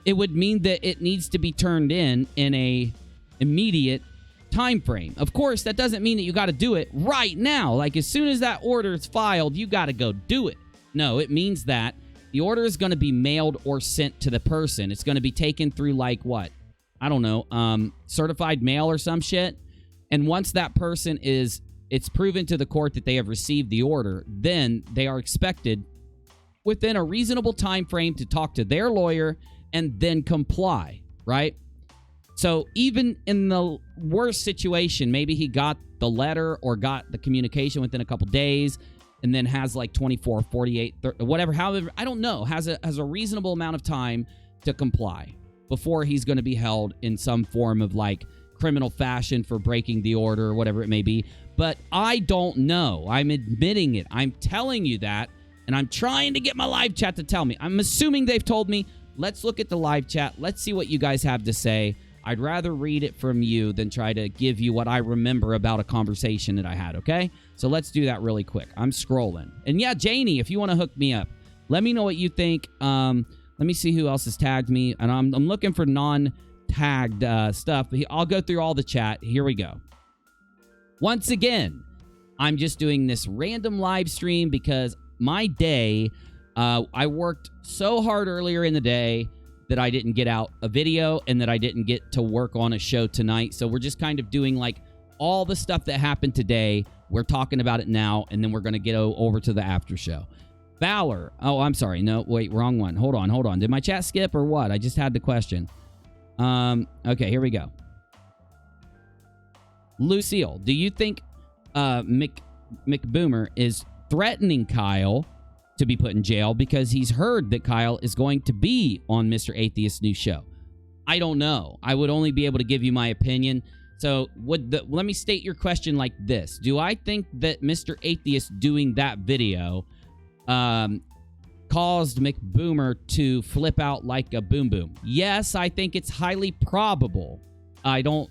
Speaker 2: it would mean that it needs to be turned in a immediate time frame. Of course, that doesn't mean that you got to do it right now. Like, as soon as that order is filed, you got to go do it. No, it means that the order is going to be mailed or sent to the person. It's going to be taken through, like, what? I don't know, certified mail or some shit. And once that person it's proven to the court that they have received the order, then they are expected within a reasonable time frame to talk to their lawyer and then comply, right? So even in the worst situation, maybe he got the letter or got the communication within a couple days and then has like 24, 48, 30, whatever, however, I don't know, has a reasonable amount of time to comply before he's going to be held in some form of like criminal fashion for breaking the order or whatever it may be. But I don't know. I'm admitting it. I'm telling you that, and I'm trying to get my live chat to tell me. I'm assuming they've told me. Let's look at the live chat. Let's see what you guys have to say. I'd rather read it from you than try to give you what I remember about a conversation that I had, okay? So let's do that really quick. I'm scrolling. And yeah, Janie, if you want to hook me up, let me know what you think. Let me see who else has tagged me. And I'm looking for non-tagged stuff. But I'll go through all the chat. Here we go. Once again, I'm just doing this random live stream because my day, I worked so hard earlier in the day that I didn't get out a video and that I didn't get to work on a show tonight. So we're just kind of doing like all the stuff that happened today. We're talking about it now, and then we're going to get over to the after show. Valor. Oh, I'm sorry. No, wait, wrong one. Hold on. Did my chat skip or what? I just had the question. Okay, here we go. Lucille, do you think McBoomer is threatening Kyle to be put in jail because he's heard that Kyle is going to be on Mr. Atheist's new show? I don't know. I would only be able to give you my opinion. So let me state your question like this. Do I think that Mr. Atheist doing that video caused McBoomer to flip out like a boom boom? Yes, I think it's highly probable. I don't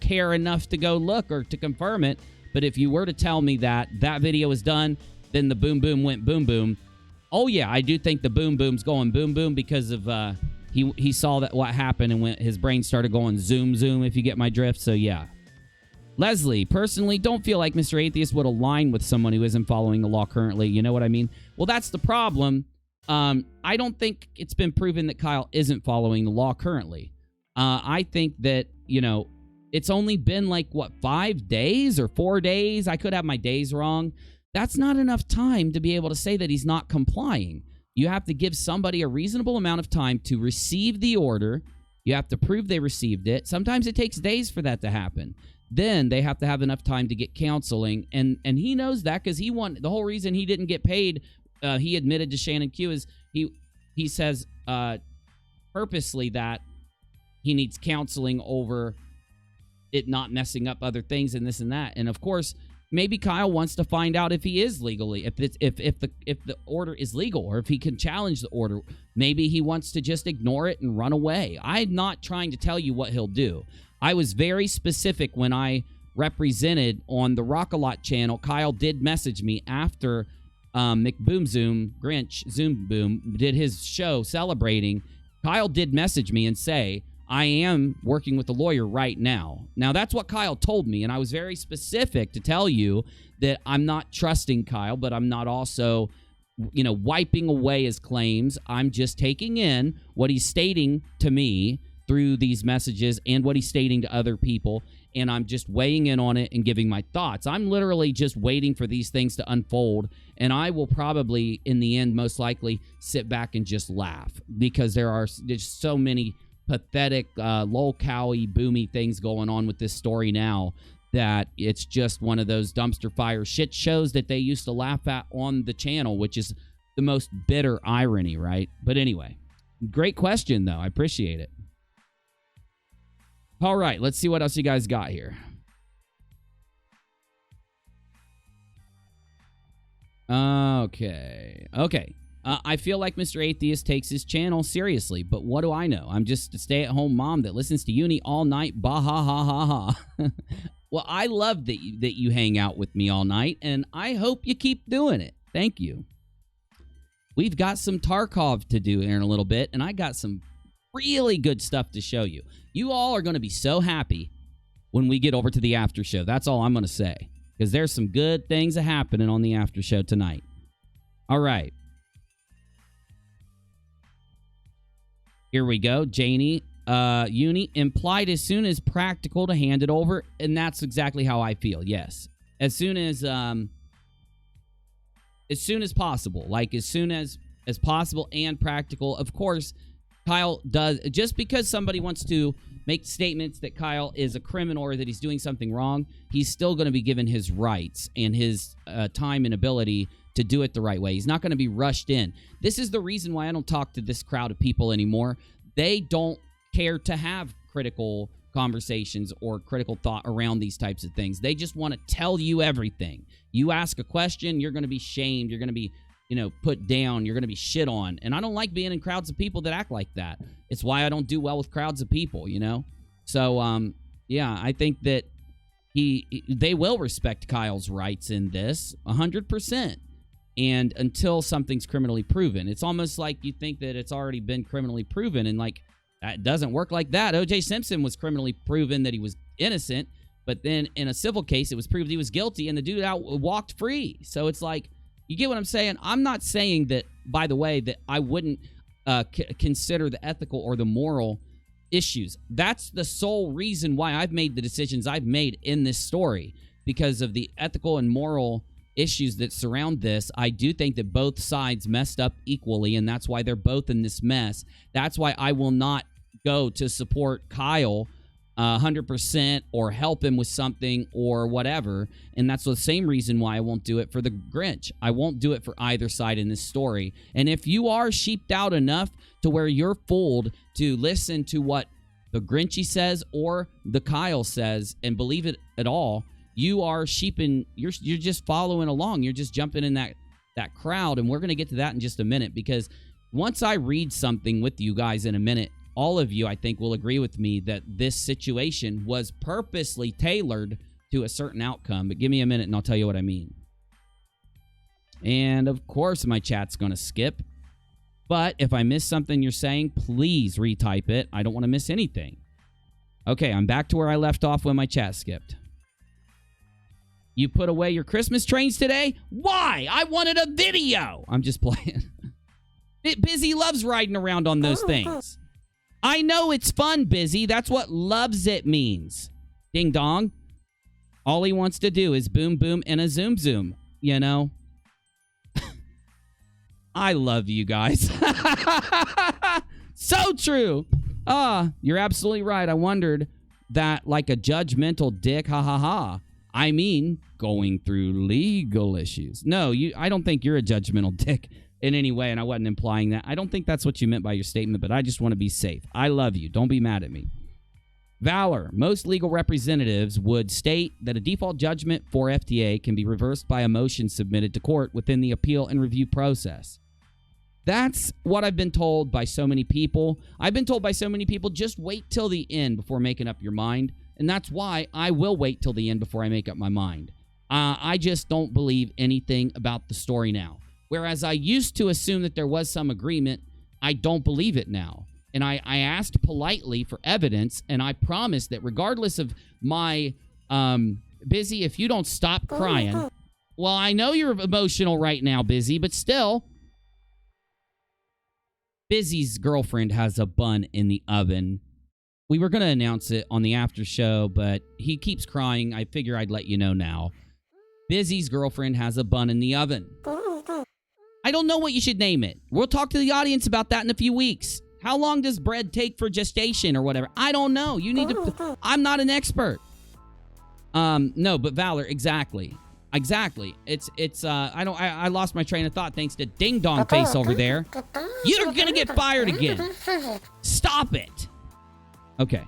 Speaker 2: care enough to go look or to confirm it. But if you were to tell me that video was done, then the boom boom went boom boom. Oh yeah, I do think the boom boom's going boom boom because of he saw that what happened and his brain started going zoom, zoom, if you get my drift. So, yeah. Leslie, personally, don't feel like Mr. Atheist would align with someone who isn't following the law currently. You know what I mean? Well, that's the problem. I don't think it's been proven that Kyle isn't following the law currently. I think that, you know, it's only been like, what, 5 days or 4 days? I could have my days wrong. That's not enough time to be able to say that he's not complying. You have to give somebody a reasonable amount of time to receive the order. You have to prove they received it. Sometimes it takes days for that to happen. Then they have to have enough time to get counseling. And he knows that because the whole reason he didn't get paid, he admitted to Shannon Q, is he says purposely that he needs counseling over it not messing up other things and this and that. And of course, maybe Kyle wants to find out if he is legally, if the order is legal, or if he can challenge the order. Maybe he wants to just ignore it and run away. I'm not trying to tell you what he'll do. I was very specific when I represented on the Rock-A-Lot channel. Kyle did message me after Grinch Zoom Boom did his show celebrating. Kyle did message me and say, I am working with a lawyer right now. Now, that's what Kyle told me, and I was very specific to tell you that I'm not trusting Kyle, but I'm not also, you know, wiping away his claims. I'm just taking in what he's stating to me through these messages and what he's stating to other people, and I'm just weighing in on it and giving my thoughts. I'm literally just waiting for these things to unfold, and I will probably, in the end, most likely sit back and just laugh because there's so many pathetic, lol-cowy, boomy things going on with this story now that it's just one of those dumpster fire shit shows that they used to laugh at on the channel, which is the most bitter irony, right? But anyway, great question, though. I appreciate it. All right, let's see what else you guys got here. Okay. I feel like Mr. Atheist takes his channel seriously, but what do I know? I'm just a stay-at-home mom that listens to Uni all night. Bah ha ha ha ha. Well, I love that you hang out with me all night, and I hope you keep doing it. Thank you. We've got some Tarkov to do here in a little bit, and I got some really good stuff to show you. You all are going to be so happy when we get over to the after show. That's all I'm going to say, because there's some good things happening on the after show tonight. All right. Here we go. Janie, Uni, implied as soon as practical to hand it over, and that's exactly how I feel, yes. As soon as possible. Like, as soon as possible and practical. Of course, Kyle does, just because somebody wants to make statements that Kyle is a criminal or that he's doing something wrong, he's still going to be given his rights and his time and ability to do it the right way. He's not going to be rushed in. This is the reason why I don't talk to this crowd of people anymore. They don't care to have critical conversations or critical thought around these types of things. They just want to tell you everything. You ask a question, you're going to be shamed. You're going to be, put down. You're going to be shit on. And I don't like being in crowds of people that act like that. It's why I don't do well with crowds of people, So, yeah, I think that they will respect Kyle's rights in this 100%. And until something's criminally proven, it's almost like you think that it's already been criminally proven, and like that doesn't work like that. O.J. Simpson was criminally proven that he was innocent, but then in a civil case, it was proved he was guilty, and the dude walked free. So it's like, you get what I'm saying? I'm not saying that, by the way, that I wouldn't consider the ethical or the moral issues. That's the sole reason why I've made the decisions I've made in this story, because of the ethical and moral issues that surround this. I do think that both sides messed up equally, and that's why they're both in this mess. That's why I will not go to support Kyle 100% or help him with something or whatever, and that's the same reason why I won't do it for the Grinch. I won't do it for either side in this story. And if you are sheeped out enough to where you're fooled to listen to what the Grinchy says or the Kyle says and believe it at all, you are sheeping. You're just following along. You're just jumping in that crowd, and we're going to get to that in just a minute, because once I read something with you guys in a minute, all of you, I think, will agree with me that this situation was purposely tailored to a certain outcome. But give me a minute, and I'll tell you what I mean. And, of course, my chat's going to skip. But if I miss something you're saying, please retype it. I don't want to miss anything. Okay, I'm back to where I left off when my chat skipped. You put away your Christmas trains today? Why? I wanted a video. I'm just playing. Busy loves riding around on those things. I know it's fun, Busy. That's what loves it means. Ding dong. All he wants to do is boom boom and a zoom zoom, you know? I love you guys. So true. You're absolutely right. I wondered that like a judgmental dick, ha ha ha. I mean, going through legal issues. No, I don't think you're a judgmental dick in any way, and I wasn't implying that. I don't think that's what you meant by your statement, but I just want to be safe. I love you. Don't be mad at me. Valor. Most legal representatives would state that a default judgment for FTA can be reversed by a motion submitted to court within the appeal and review process. That's what I've been told by so many people. I've been told by so many people, just wait till the end before making up your mind. And that's why I will wait till the end before I make up my mind. I just don't believe anything about the story now. Whereas I used to assume that there was some agreement, I don't believe it now. And I asked politely for evidence, and I promised that regardless of my Busy, if you don't stop crying. Well, I know you're emotional right now, Busy, but still. Busy's girlfriend has a bun in the oven. We were going to announce it on the after show, but he keeps crying. I figure I'd let you know now. Busy's girlfriend has a bun in the oven. I don't know what you should name it. We'll talk to the audience about that in a few weeks. How long does bread take for gestation or whatever? I don't know. You need to... I'm not an expert. No, but Valor, exactly. Exactly. I lost my train of thought thanks to Ding Dong Face over there. You're gonna get fired again. Stop it. Okay.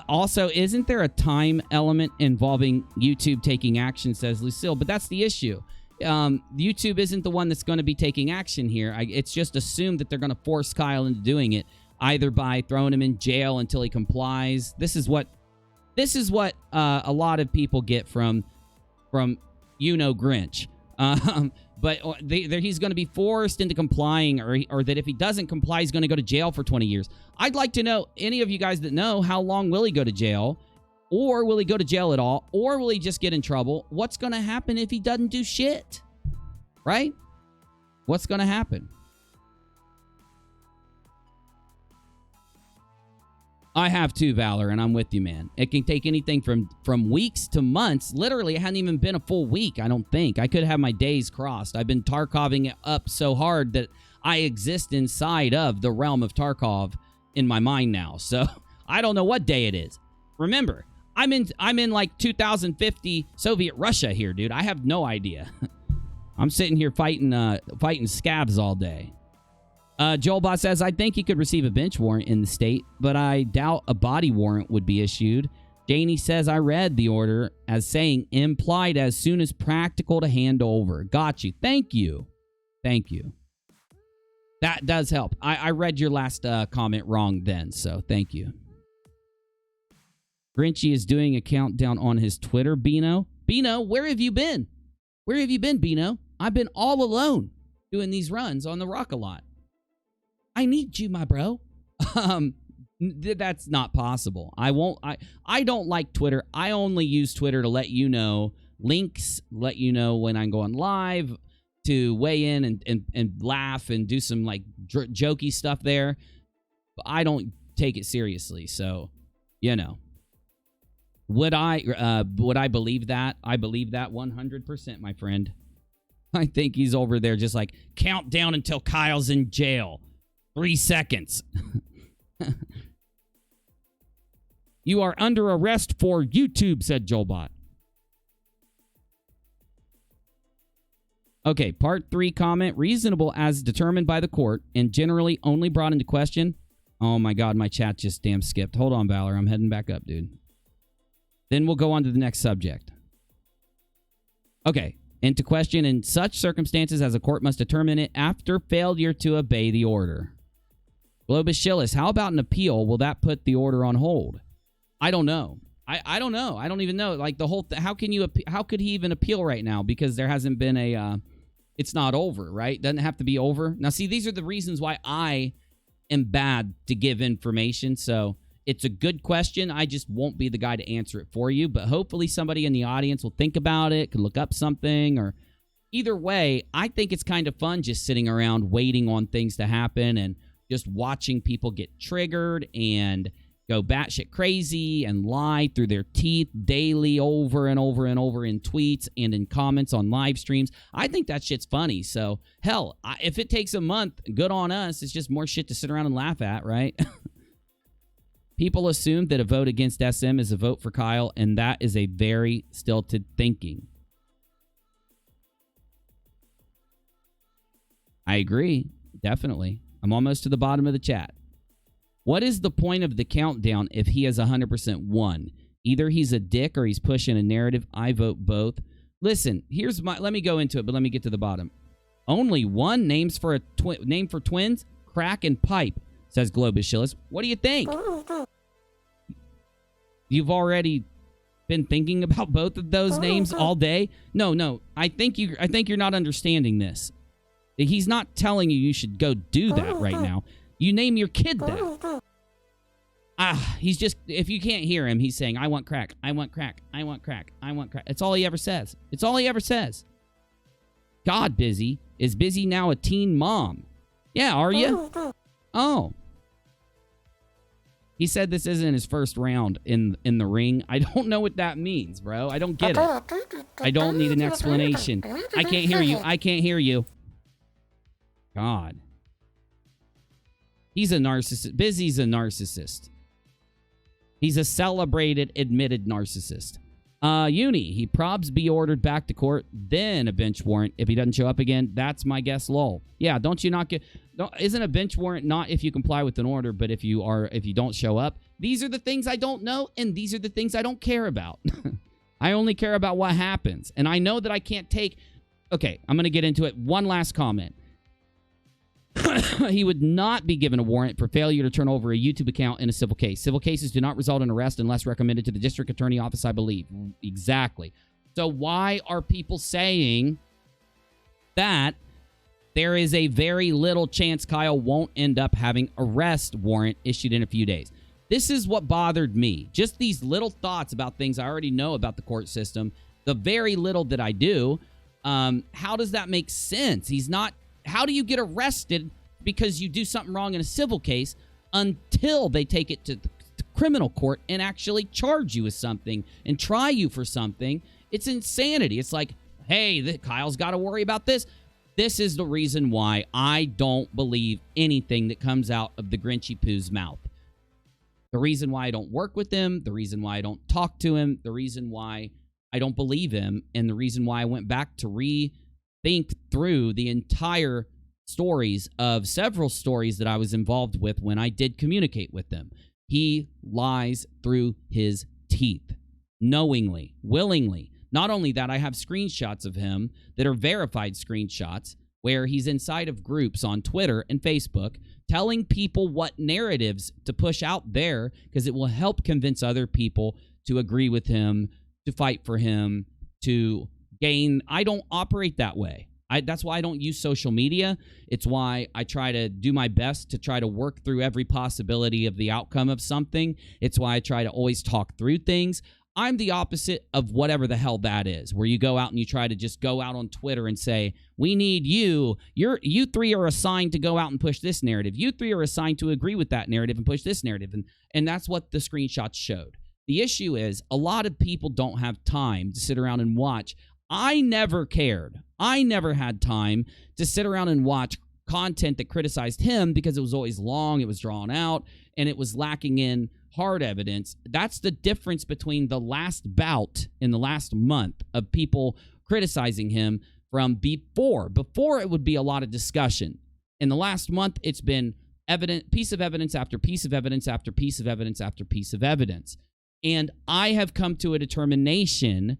Speaker 2: Also, isn't there a time element involving YouTube taking action, says Lucille? But that's the issue. YouTube isn't the one that's going to be taking action here. It's just assumed that they're going to force Kyle into doing it, either by throwing him in jail until he complies. This is what a lot of people get from Grinch. But he's going to be forced into complying, or that if he doesn't comply, he's going to go to jail for 20 years. I'd like to know, any of you guys that know, how long will he go to jail? Or will he go to jail at all? Or will he just get in trouble? What's going to happen if he doesn't do shit? Right? What's going to happen? I have too, Valor, and I'm with you, man. It can take anything from weeks to months. Literally, it hadn't even been a full week, I don't think. I could have my days crossed. I've been Tarkoving it up so hard that I exist inside of the realm of Tarkov in my mind now. So I don't know what day it is. Remember, I'm in like 2050 Soviet Russia here, dude. I have no idea. I'm sitting here fighting scabs all day. Joelbot says, I think he could receive a bench warrant in the state, but I doubt a body warrant would be issued. Janie says, I read the order as saying implied as soon as practical to hand over. Got you. Thank you. Thank you. That does help. I read your last comment wrong then, so thank you. Grinchy is doing a countdown on his Twitter. Bino, where have you been? Where have you been, Bino? I've been all alone doing these runs on the Rock-A-Lot. I need you, my bro. That's not possible. I don't like Twitter. I only use Twitter to let you know links, let you know when I'm going live, to weigh in and laugh and do some like jokey stuff there. But I don't take it seriously. So, you know. Would I believe that? I believe that 100%, my friend. I think he's over there just like, count down until Kyle's in jail. 3 seconds. You are under arrest for YouTube, said Joelbot. Okay, part 3 comment. Reasonable as determined by the court and generally only brought into question. Oh my God, my chat just damn skipped. Hold on, Valor. I'm heading back up, dude. Then we'll go on to the next subject. Okay, into question in such circumstances as a court must determine it after failure to obey the order. Globus Schillis, how about an appeal? Will that put the order on hold? I don't know. I don't know. I don't even know. Like the whole how could he even appeal right now? Because there hasn't been it's not over, right? Doesn't have to be over. Now, see, these are the reasons why I am bad to give information. So it's a good question. I just won't be the guy to answer it for you. But hopefully somebody in the audience will think about it, could look up something, or either way, I think it's kind of fun just sitting around waiting on things to happen and just watching people get triggered and go batshit crazy and lie through their teeth daily over and over and over in tweets and in comments on live streams. I think that shit's funny. So, hell, if it takes a month, good on us. It's just more shit to sit around and laugh at, right? People assume that a vote against SM is a vote for Kyle, and that is a very stilted thinking. I agree. Definitely. I'm almost to the bottom of the chat. What is the point of the countdown if he has 100% won? Either he's a dick or he's pushing a narrative. I vote both. Listen, here's my... Let me go into it, but let me get to the bottom. Only one names for name for twins? Crack and Pipe, says Globus Shillis. What do you think? You've already been thinking about both of those names all day? No. I think you're not understanding this. He's not telling you should go do that right now. You name your kid that. He's just, if you can't hear him, he's saying, I want crack, I want crack, I want crack, I want crack. That's all he ever says. It's all he ever says. God, Busy. Is Busy now a teen mom? Yeah, are you? Oh. He said this isn't his first round in the ring. I don't know what that means, bro. I don't get it. I don't need an explanation. I can't hear you. I can't hear you. God. He's a narcissist. Busy's a narcissist. He's a celebrated, admitted narcissist. Uni, he probs be ordered back to court, then a bench warrant. If he doesn't show up again, that's my guess, lol. Yeah, don't you not get... Isn't a bench warrant not if you comply with an order, but if you don't show up? These are the things I don't know, and these are the things I don't care about. I only care about what happens. And I know that I can't take... Okay, I'm going to get into it. One last comment. He would not be given a warrant for failure to turn over a YouTube account in a civil case. Civil cases do not result in arrest unless recommended to the district attorney office, I believe. Exactly. So why are people saying that there is a very little chance Kyle won't end up having arrest warrant issued in a few days? This is what bothered me. Just these little thoughts about things I already know about the court system. The very little that I do. How does that make sense? He's not... How do you get arrested because you do something wrong in a civil case until they take it to the criminal court and actually charge you with something and try you for something? It's insanity. It's like, hey, Kyle's got to worry about this. This is the reason why I don't believe anything that comes out of the Grinchy Poo's mouth. The reason why I don't work with him, the reason why I don't talk to him, the reason why I don't believe him, and the reason why I went back to think through the entire stories of several stories that I was involved with when I did communicate with them. He lies through his teeth, knowingly, willingly. Not only that, I have screenshots of him that are verified screenshots where he's inside of groups on Twitter and Facebook telling people what narratives to push out there because it will help convince other people to agree with him, to fight for him, to gain. I don't operate that way. That's why I don't use social media. It's why I try to do my best to try to work through every possibility of the outcome of something. It's why I try to always talk through things. I'm the opposite of whatever the hell that is, where you go out and you try to just go out on Twitter and say, we need you. You three are assigned to go out and push this narrative. You three are assigned to agree with that narrative and push this narrative. And that's what the screenshots showed. The issue is a lot of people don't have time to sit around and watch. I never cared. I never had time to sit around and watch content that criticized him because it was always long, it was drawn out, and it was lacking in hard evidence. That's the difference between the last bout in the last month of people criticizing him from before. Before, it would be a lot of discussion. In the last month, it's been piece of evidence after piece of evidence after piece of evidence after piece of evidence. And I have come to a determination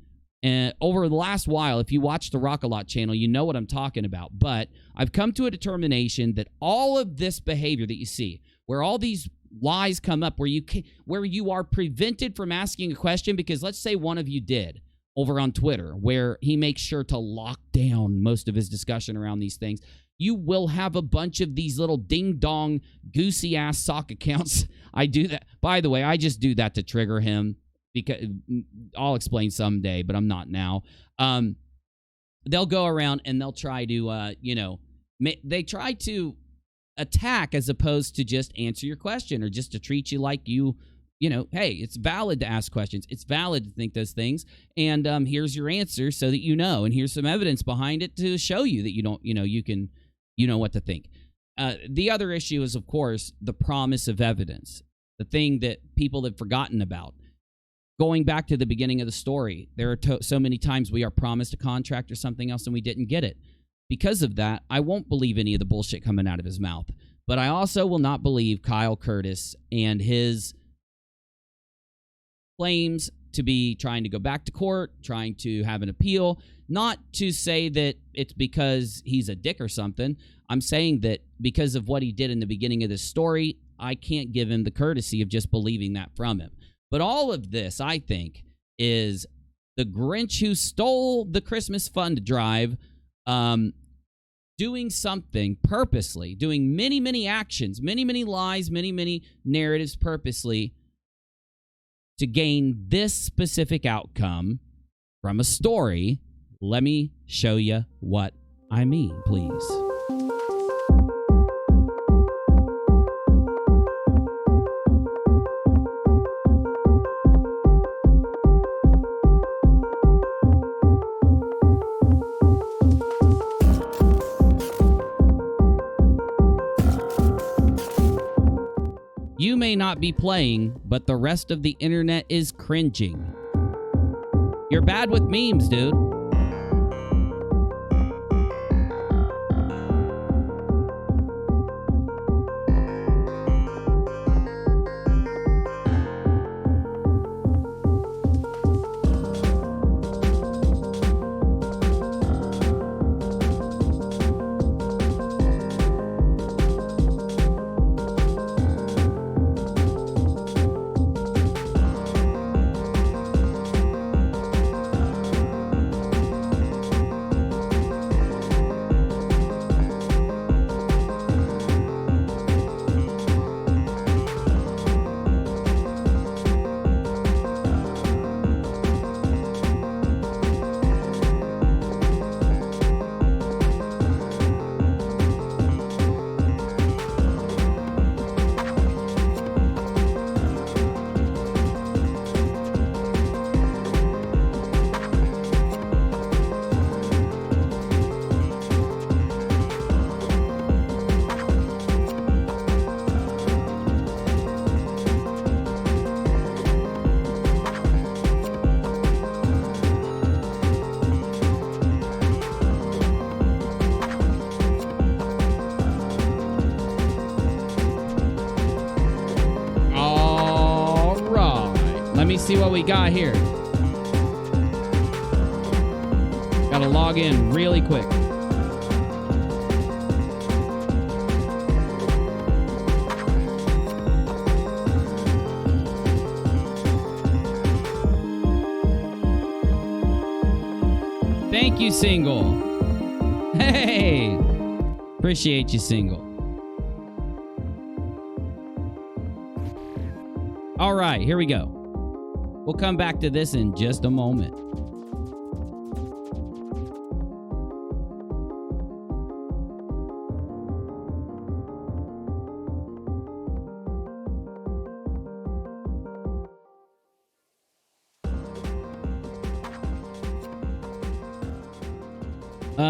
Speaker 2: over the last while. If you watch the Rock-A-Lot channel, you know what I'm talking about. But I've come to a determination that all of this behavior that you see, where all these lies come up, where you are prevented from asking a question, because let's say one of you did. over on Twitter, where he makes sure to lock down most of his discussion around these things, you will have a bunch of these little ding-dong, goosey-ass sock accounts. I do that. By the way, I just do that to trigger him, because I'll explain someday, but I'm not now. They'll go around and they'll try to, they try to attack as opposed to just answer your question or just to treat you like hey, it's valid to ask questions. It's valid to think those things. And here's your answer so that you know. And here's some evidence behind it to show you that you don't, you know what to think. The other issue is, of course, the promise of evidence, the thing that people have forgotten about. Going back to the beginning of the story, there are so many times we are promised a contract or something else and we didn't get it. Because of that, I won't believe any of the bullshit coming out of his mouth. But I also will not believe Kyle Curtis and his claims to be trying to go back to court, trying to have an appeal. Not to say that it's because he's a dick or something. I'm saying that because of what he did in the beginning of this story, I can't give him the courtesy of just believing that from him. But all of this, I think, is the Grinch who stole the Christmas fund drive, doing something purposely, doing many, many actions, many, many lies, many, many narratives purposely to gain this specific outcome from a story. Let me show you what I mean, please. You may not be playing, but the rest of the internet is cringing. You're bad with memes, dude. See what we got here. Gotta log in really quick. Thank you, Single. Hey! Appreciate you, Single. All right, here we go. We'll come back to this in just a moment.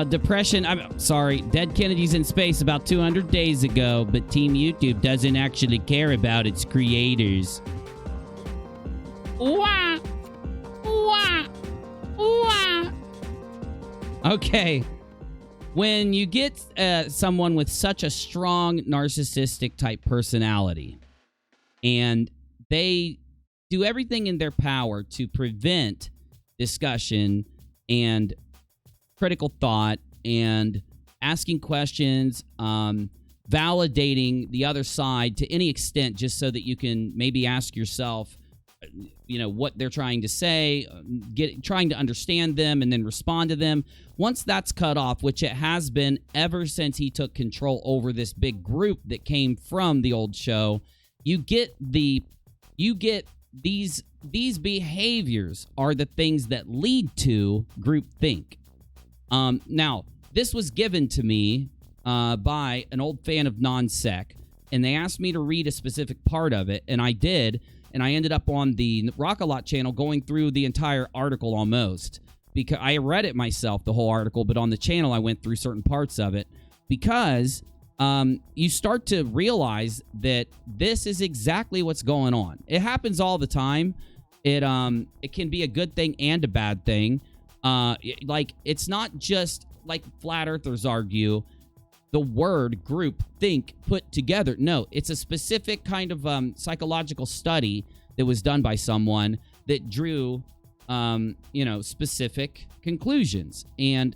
Speaker 2: Depression, I'm sorry, Dead Kennedys in space about 200 days ago, but Team YouTube doesn't actually care about its creators. Wah! Wah! Wah! Okay. When you get someone with such a strong narcissistic type personality, and they do everything in their power to prevent discussion and critical thought and asking questions, validating the other side to any extent, just so that you can maybe ask yourself, what they're trying to say, trying to understand them and then respond to them. Once that's cut off, which it has been ever since he took control over this big group that came from the old show, you get these behaviors are the things that lead to groupthink. Now, this was given to me by an old fan of non-sec, and they asked me to read a specific part of it, and I did, and I ended up on the Rock-A-Lot channel going through the entire article almost, because I read it myself, the whole article, but on the channel I went through certain parts of it, because you start to realize that this is exactly what's going on. It happens all the time. It can be a good thing and a bad thing. It's not just like flat earthers argue the word group think put together. No, it's a specific kind of psychological study that was done by someone that drew specific conclusions. And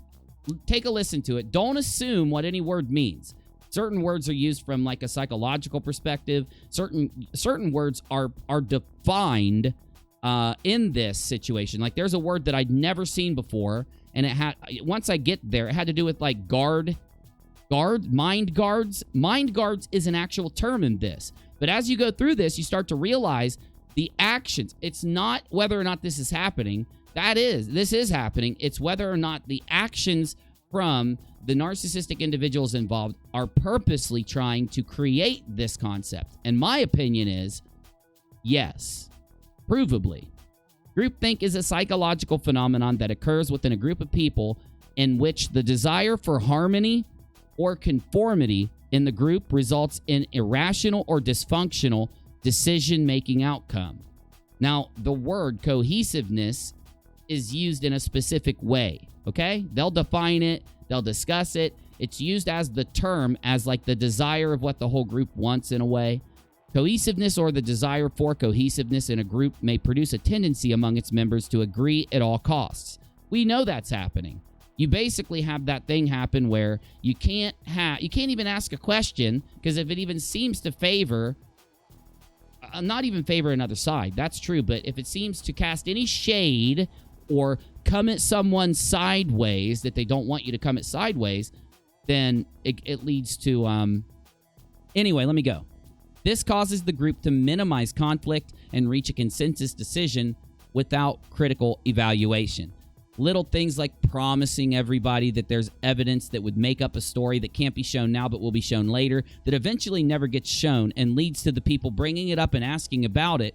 Speaker 2: take a listen to it. Don't assume what any word means. Certain words are used from like a psychological perspective. Certain words are defined in this situation. Like there's a word that I'd never seen before, and once I get there, it had to do with like mind guards. Mind guards is an actual term in this. But as you go through this, you start to realize the actions. It's not whether or not this is happening. This is happening. It's whether or not the actions from the narcissistic individuals involved are purposely trying to create this concept. And my opinion is, yes, provably. Groupthink is a psychological phenomenon that occurs within a group of people in which the desire for harmony or conformity in the group results in irrational or dysfunctional decision-making outcome. Now, the word cohesiveness is used in a specific way, okay? They'll define it, they'll discuss it. It's used as the term, as like the desire of what the whole group wants in a way. Cohesiveness, or the desire for cohesiveness in a group, may produce a tendency among its members to agree at all costs. We know that's happening. You basically have that thing happen where you can't even ask a question, because if it even seems to favor, not even favor another side, that's true, but if it seems to cast any shade or come at someone sideways that they don't want you to come at sideways, then it leads to, anyway, let me go. This causes the group to minimize conflict and reach a consensus decision without critical evaluation. Little things like promising everybody that there's evidence that would make up a story that can't be shown now but will be shown later, that eventually never gets shown and leads to the people bringing it up and asking about it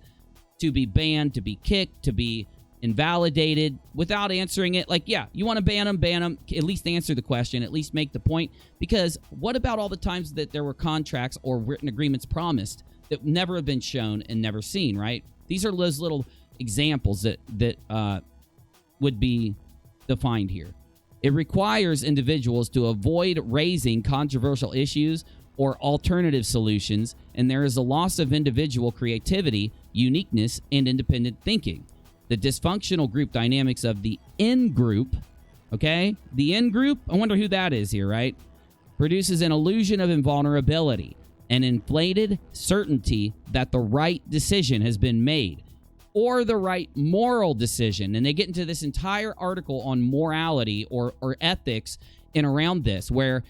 Speaker 2: to be banned, to be kicked, to be invalidated without answering it. Like, yeah, you want to ban them, at least answer the question, at least make the point. Because what about all the times that there were contracts or written agreements promised that never have been shown and never seen, right? These are those little examples that would be defined here. It requires individuals to avoid raising controversial issues or alternative solutions, and there is a loss of individual creativity, uniqueness, and independent thinking. The dysfunctional group dynamics of the in-group, okay? The in-group, I wonder who that is here, right? Produces an illusion of invulnerability, an inflated certainty that the right decision has been made, or the right moral decision. And they get into this entire article on morality or ethics and around this, where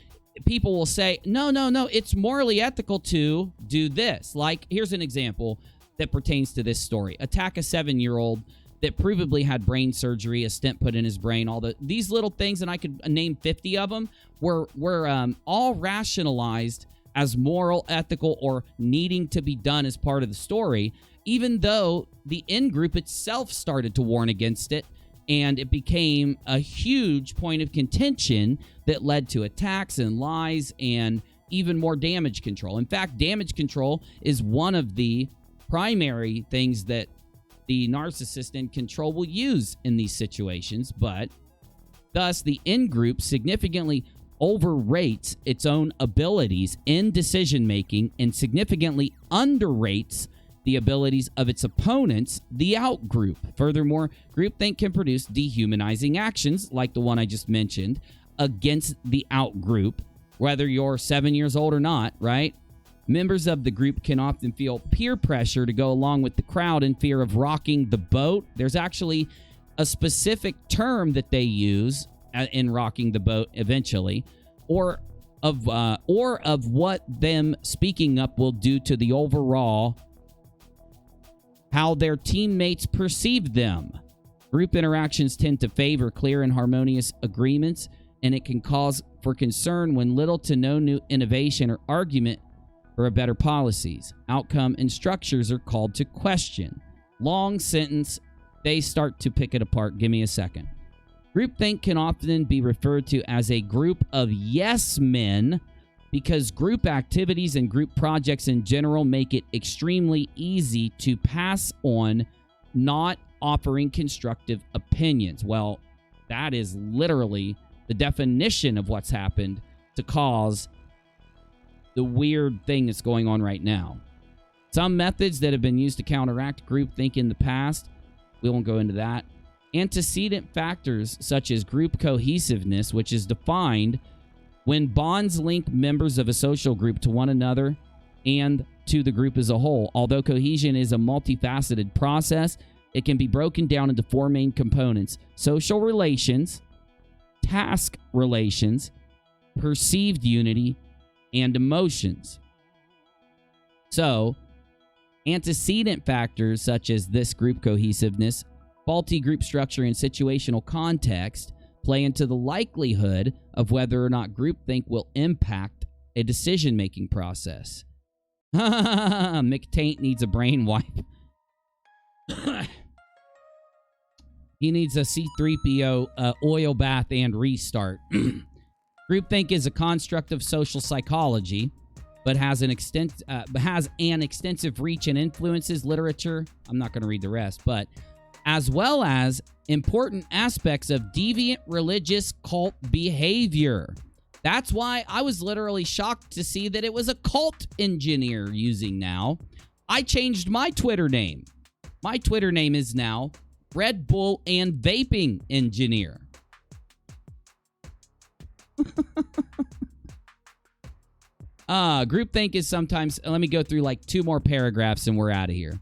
Speaker 2: people will say, no, it's morally ethical to do this. Like, here's an example that pertains to this story. Attack a 7-year-old that provably had brain surgery, a stent put in his brain, these little things, and I could name 50 of them, were all rationalized as moral, ethical, or needing to be done as part of the story, even though the in-group itself started to warn against it, and it became a huge point of contention that led to attacks and lies and even more damage control. In fact, damage control is one of the primary things that the narcissist in control will use in these situations, but thus the in-group significantly overrates its own abilities in decision-making and significantly underrates the abilities of its opponents, the out-group. Furthermore, groupthink can produce dehumanizing actions, like the one I just mentioned, against the out-group, whether you're 7 years old or not, right? Members of the group can often feel peer pressure to go along with the crowd in fear of rocking the boat. There's actually a specific term that they use in rocking the boat eventually, or of what them speaking up will do to the overall how their teammates perceive them. Group interactions tend to favor clear and harmonious agreements, and it can cause for concern when little to no new innovation or argument for a better policies, outcome, and structures are called to question. Long sentence, they start to pick it apart. Give me a second. Groupthink can often be referred to as a group of yes men because group activities and group projects in general make it extremely easy to pass on not offering constructive opinions. Well, that is literally the definition of what's happened to cause the weird thing that's going on right now. Some methods that have been used to counteract groupthink in the past, we won't go into that. Antecedent factors such as group cohesiveness, which is defined when bonds link members of a social group to one another and to the group as a whole. Although cohesion is a multifaceted process, it can be broken down into four main components: social relations, task relations, perceived unity, and emotions. So, antecedent factors such as this group cohesiveness, faulty group structure, and situational context play into the likelihood of whether or not groupthink will impact a decision-making process. McTaint needs a brain wipe. He needs a C-3PO oil bath and restart. Groupthink is a construct of social psychology, but has an extensive reach and influences literature. I'm not going to read the rest, but as well as important aspects of deviant religious cult behavior. That's why I was literally shocked to see that it was a cult engineer using now. I changed my Twitter name. My Twitter name is now Red Bull and Vaping Engineer. Groupthink is sometimes, let me go through like two more paragraphs and we're out of here.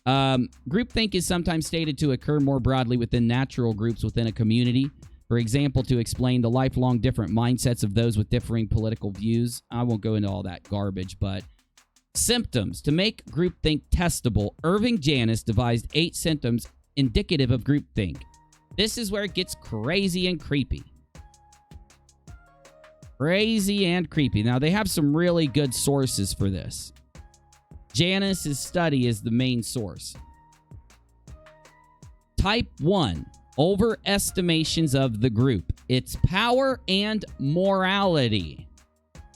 Speaker 2: Groupthink is sometimes stated to occur more broadly within natural groups within a community. For example, to explain the lifelong different mindsets of those with differing political views. I won't go into all that garbage, but symptoms. To make groupthink testable, Irving Janis devised 8 symptoms indicative of groupthink. This is where it gets crazy and creepy. Crazy and creepy. Now, they have some really good sources for this. Janis's study is the main source. Type 1, overestimations of the group, its power and morality.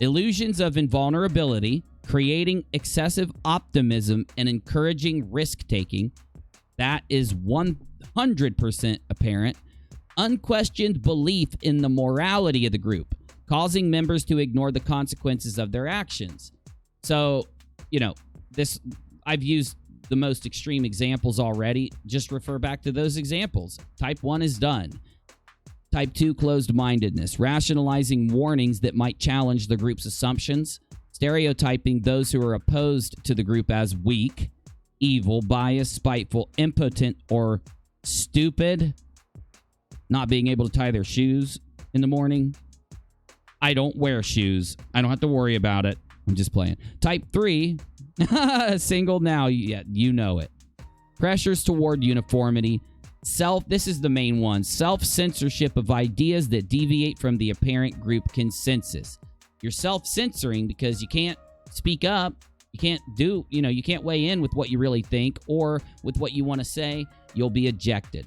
Speaker 2: Illusions of invulnerability, creating excessive optimism and encouraging risk-taking. That is 100% apparent. Unquestioned belief in the morality of the group, causing members to ignore the consequences of their actions. So, this, I've used the most extreme examples already. Just refer back to those examples. Type 1 is done. Type 2, closed-mindedness, rationalizing warnings that might challenge the group's assumptions, stereotyping those who are opposed to the group as weak, evil, biased, spiteful, impotent, or stupid, not being able to tie their shoes in the morning. I don't wear shoes. I don't have to worry about it. I'm just playing. Type 3, single now. Yeah, you know it. Pressures toward uniformity. This is the main one. Self-censorship of ideas that deviate from the apparent group consensus. You're self-censoring because you can't speak up. You can't you can't weigh in with what you really think or with what you want to say. You'll be ejected.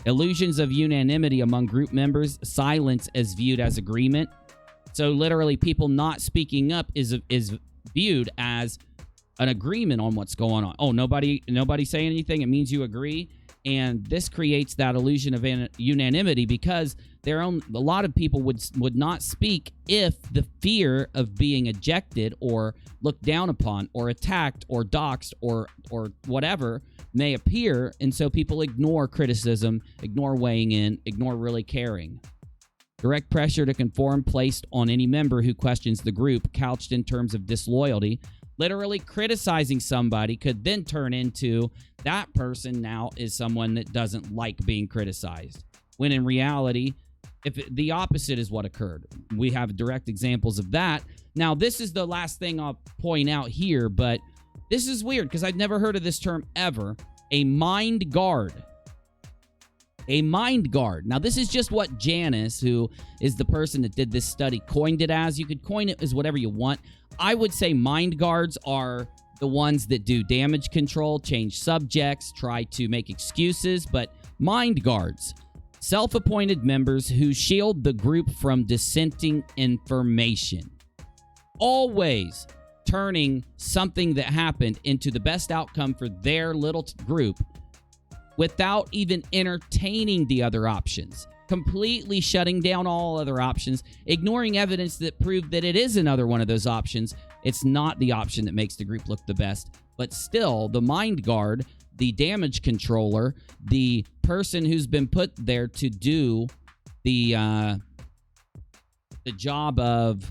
Speaker 2: Illusions of unanimity among group members. Silence is viewed as agreement. So literally people not speaking up is viewed as an agreement on what's going on. Oh, nobody saying anything. It means you agree. And this creates that illusion of unanimity because a lot of people would not speak if the fear of being ejected or looked down upon or attacked or doxxed or whatever may appear. And so people ignore criticism, ignore weighing in, ignore really caring. Direct pressure to conform placed on any member who questions the group, couched in terms of disloyalty. Literally criticizing somebody could then turn into that person now is someone that doesn't like being criticized. When in reality, the opposite is what occurred. We have direct examples of that. Now, this is the last thing I'll point out here, but this is weird because I've never heard of this term ever. A mind guard. A mind guard. Now, this is just what Janice, who is the person that did this study, coined it as. You could coin it as whatever you want. I would say mind guards are the ones that do damage control, change subjects, try to make excuses, but mind guards, self-appointed members who shield the group from dissenting information. Always turning something that happened into the best outcome for their little group without even entertaining the other options. Completely shutting down all other options, ignoring evidence that proved that it is another one of those options. It's not the option that makes the group look the best, but still, the mind guard, the damage controller, the person who's been put there to do the job of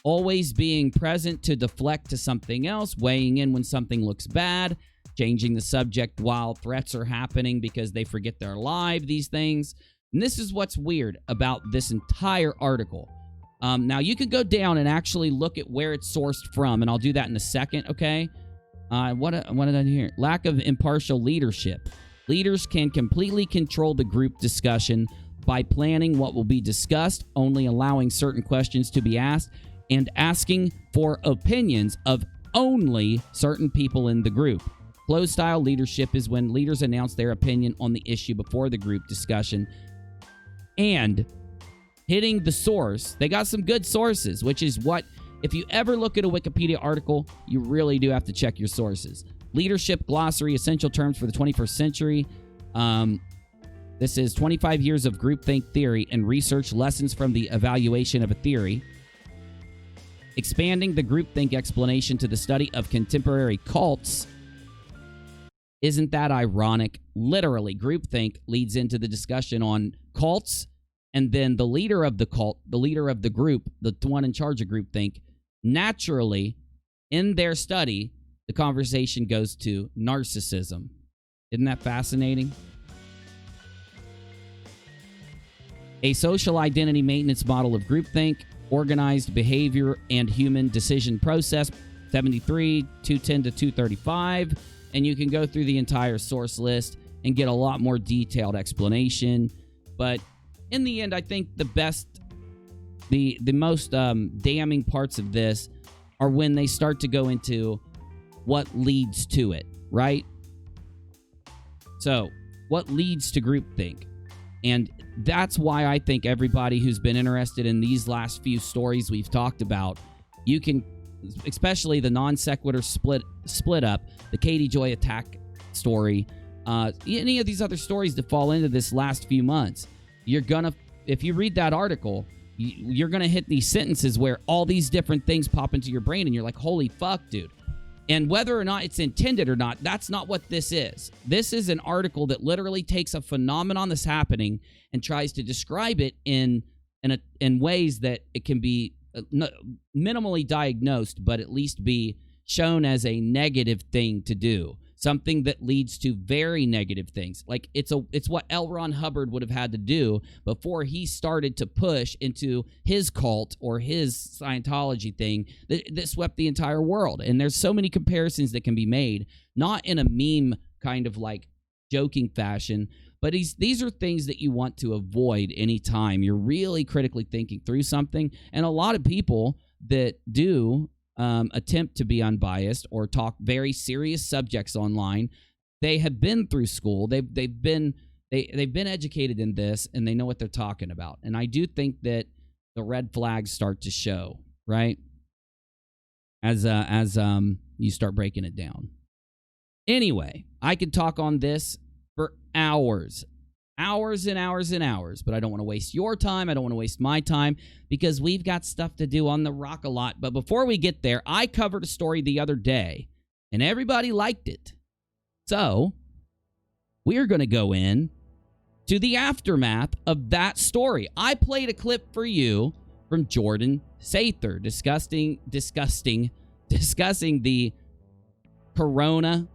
Speaker 2: always being present to deflect to something else, weighing in when something looks bad, changing the subject while threats are happening because they forget they're alive, these things. And this is what's weird about this entire article. Now, you could go down and actually look at where it's sourced from, and I'll do that in a second, okay? What did I do here? Lack of impartial leadership. Leaders can completely control the group discussion by planning what will be discussed, only allowing certain questions to be asked, and asking for opinions of only certain people in the group. Closed-style leadership is when leaders announce their opinion on the issue before the group discussion. And hitting the source, they got some good sources, which is what, if you ever look at a Wikipedia article, you really do have to check your sources. Leadership Glossary, Essential Terms for the 21st Century. This is 25 years of groupthink theory and research lessons from the evaluation of a theory. Expanding the groupthink explanation to the study of contemporary cults. Isn't that ironic? Literally, groupthink leads into the discussion on cults, and then the leader of the cult, the leader of the group, the one in charge of groupthink, naturally, in their study, the conversation goes to narcissism. Isn't that fascinating? A social identity maintenance model of groupthink, organized behavior, and human decision process, 73, 210 to 235. And you can go through the entire source list and get a lot more detailed explanation. But in the end, I think the most damning parts of this are when they start to go into what leads to it, right? So, what leads to groupthink? And that's why I think everybody who's been interested in these last few stories we've talked about, you can, especially the non sequitur split up, the Katie Joy attack story, any of these other stories that fall into this last few months, you're gonna, if you read that article, you're gonna hit these sentences where all these different things pop into your brain and you're like, holy fuck, dude. And whether or not it's intended or not, that's not what this is. This is an article that literally takes a phenomenon that's happening and tries to describe it in ways that it can be minimally diagnosed, but at least be shown as a negative thing to do. Something that leads to very negative things. Like, it's what L. Ron Hubbard would have had to do before he started to push into his cult or his Scientology thing that swept the entire world. And there's so many comparisons that can be made, not in a meme kind of like joking fashion, but these are things that you want to avoid anytime you're really critically thinking through something. And a lot of people that do attempt to be unbiased or talk very serious subjects online, they have been through school. They've been educated in this, and they know what they're talking about. And I do think that the red flags start to show, right? As you start breaking it down. Anyway, I could talk on this for hours and hours and hours, but I don't want to waste your time. I don't want to waste my time because we've got stuff to do on the rock a lot. But before we get there, I covered a story the other day and everybody liked it. So we are going to go in to the aftermath of that story. I played a clip for you from Jordan Sather discussing the corona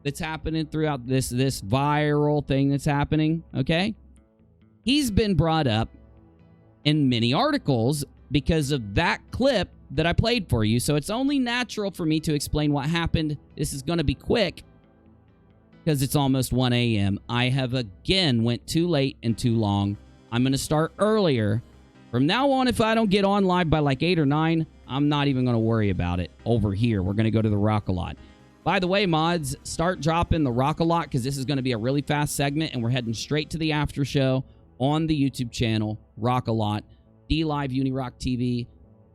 Speaker 2: that's happening throughout this viral thing that's happening, okay? He's been brought up in many articles because of that clip that I played for you, so it's only natural for me to explain what happened. This is going to be quick because it's almost 1 a.m. I have again went too late and too long. I'm going to start earlier. From now on, if I don't get on live by like 8 or 9, I'm not even going to worry about it over here. We're going to go to the Rock-A-Lot. By the way, mods, start dropping the Rock-A-Lot because this is going to be a really fast segment, and we're heading straight to the after show on the YouTube channel, Rock-A-Lot, DLive UNIRocktv,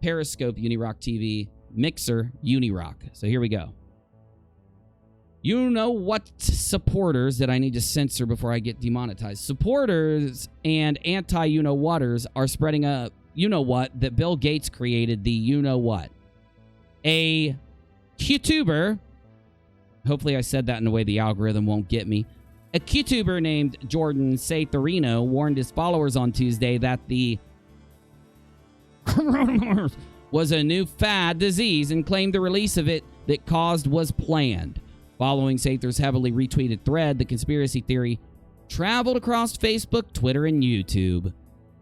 Speaker 2: Periscope UNIRocktv, Mixer UNIRock. So here we go. You know what supporters that I need to censor before I get demonetized. Supporters and anti-you-know-whatters are spreading a you-know-what that Bill Gates created, the you-know-what. A YouTuber, hopefully I said that in a way the algorithm won't get me. A YouTuber named Jordan Satherino warned his followers on Tuesday that the coronavirus was a new fad disease and claimed the release of it that caused was planned. Following Sather's heavily retweeted thread, the conspiracy theory traveled across Facebook, Twitter, and YouTube.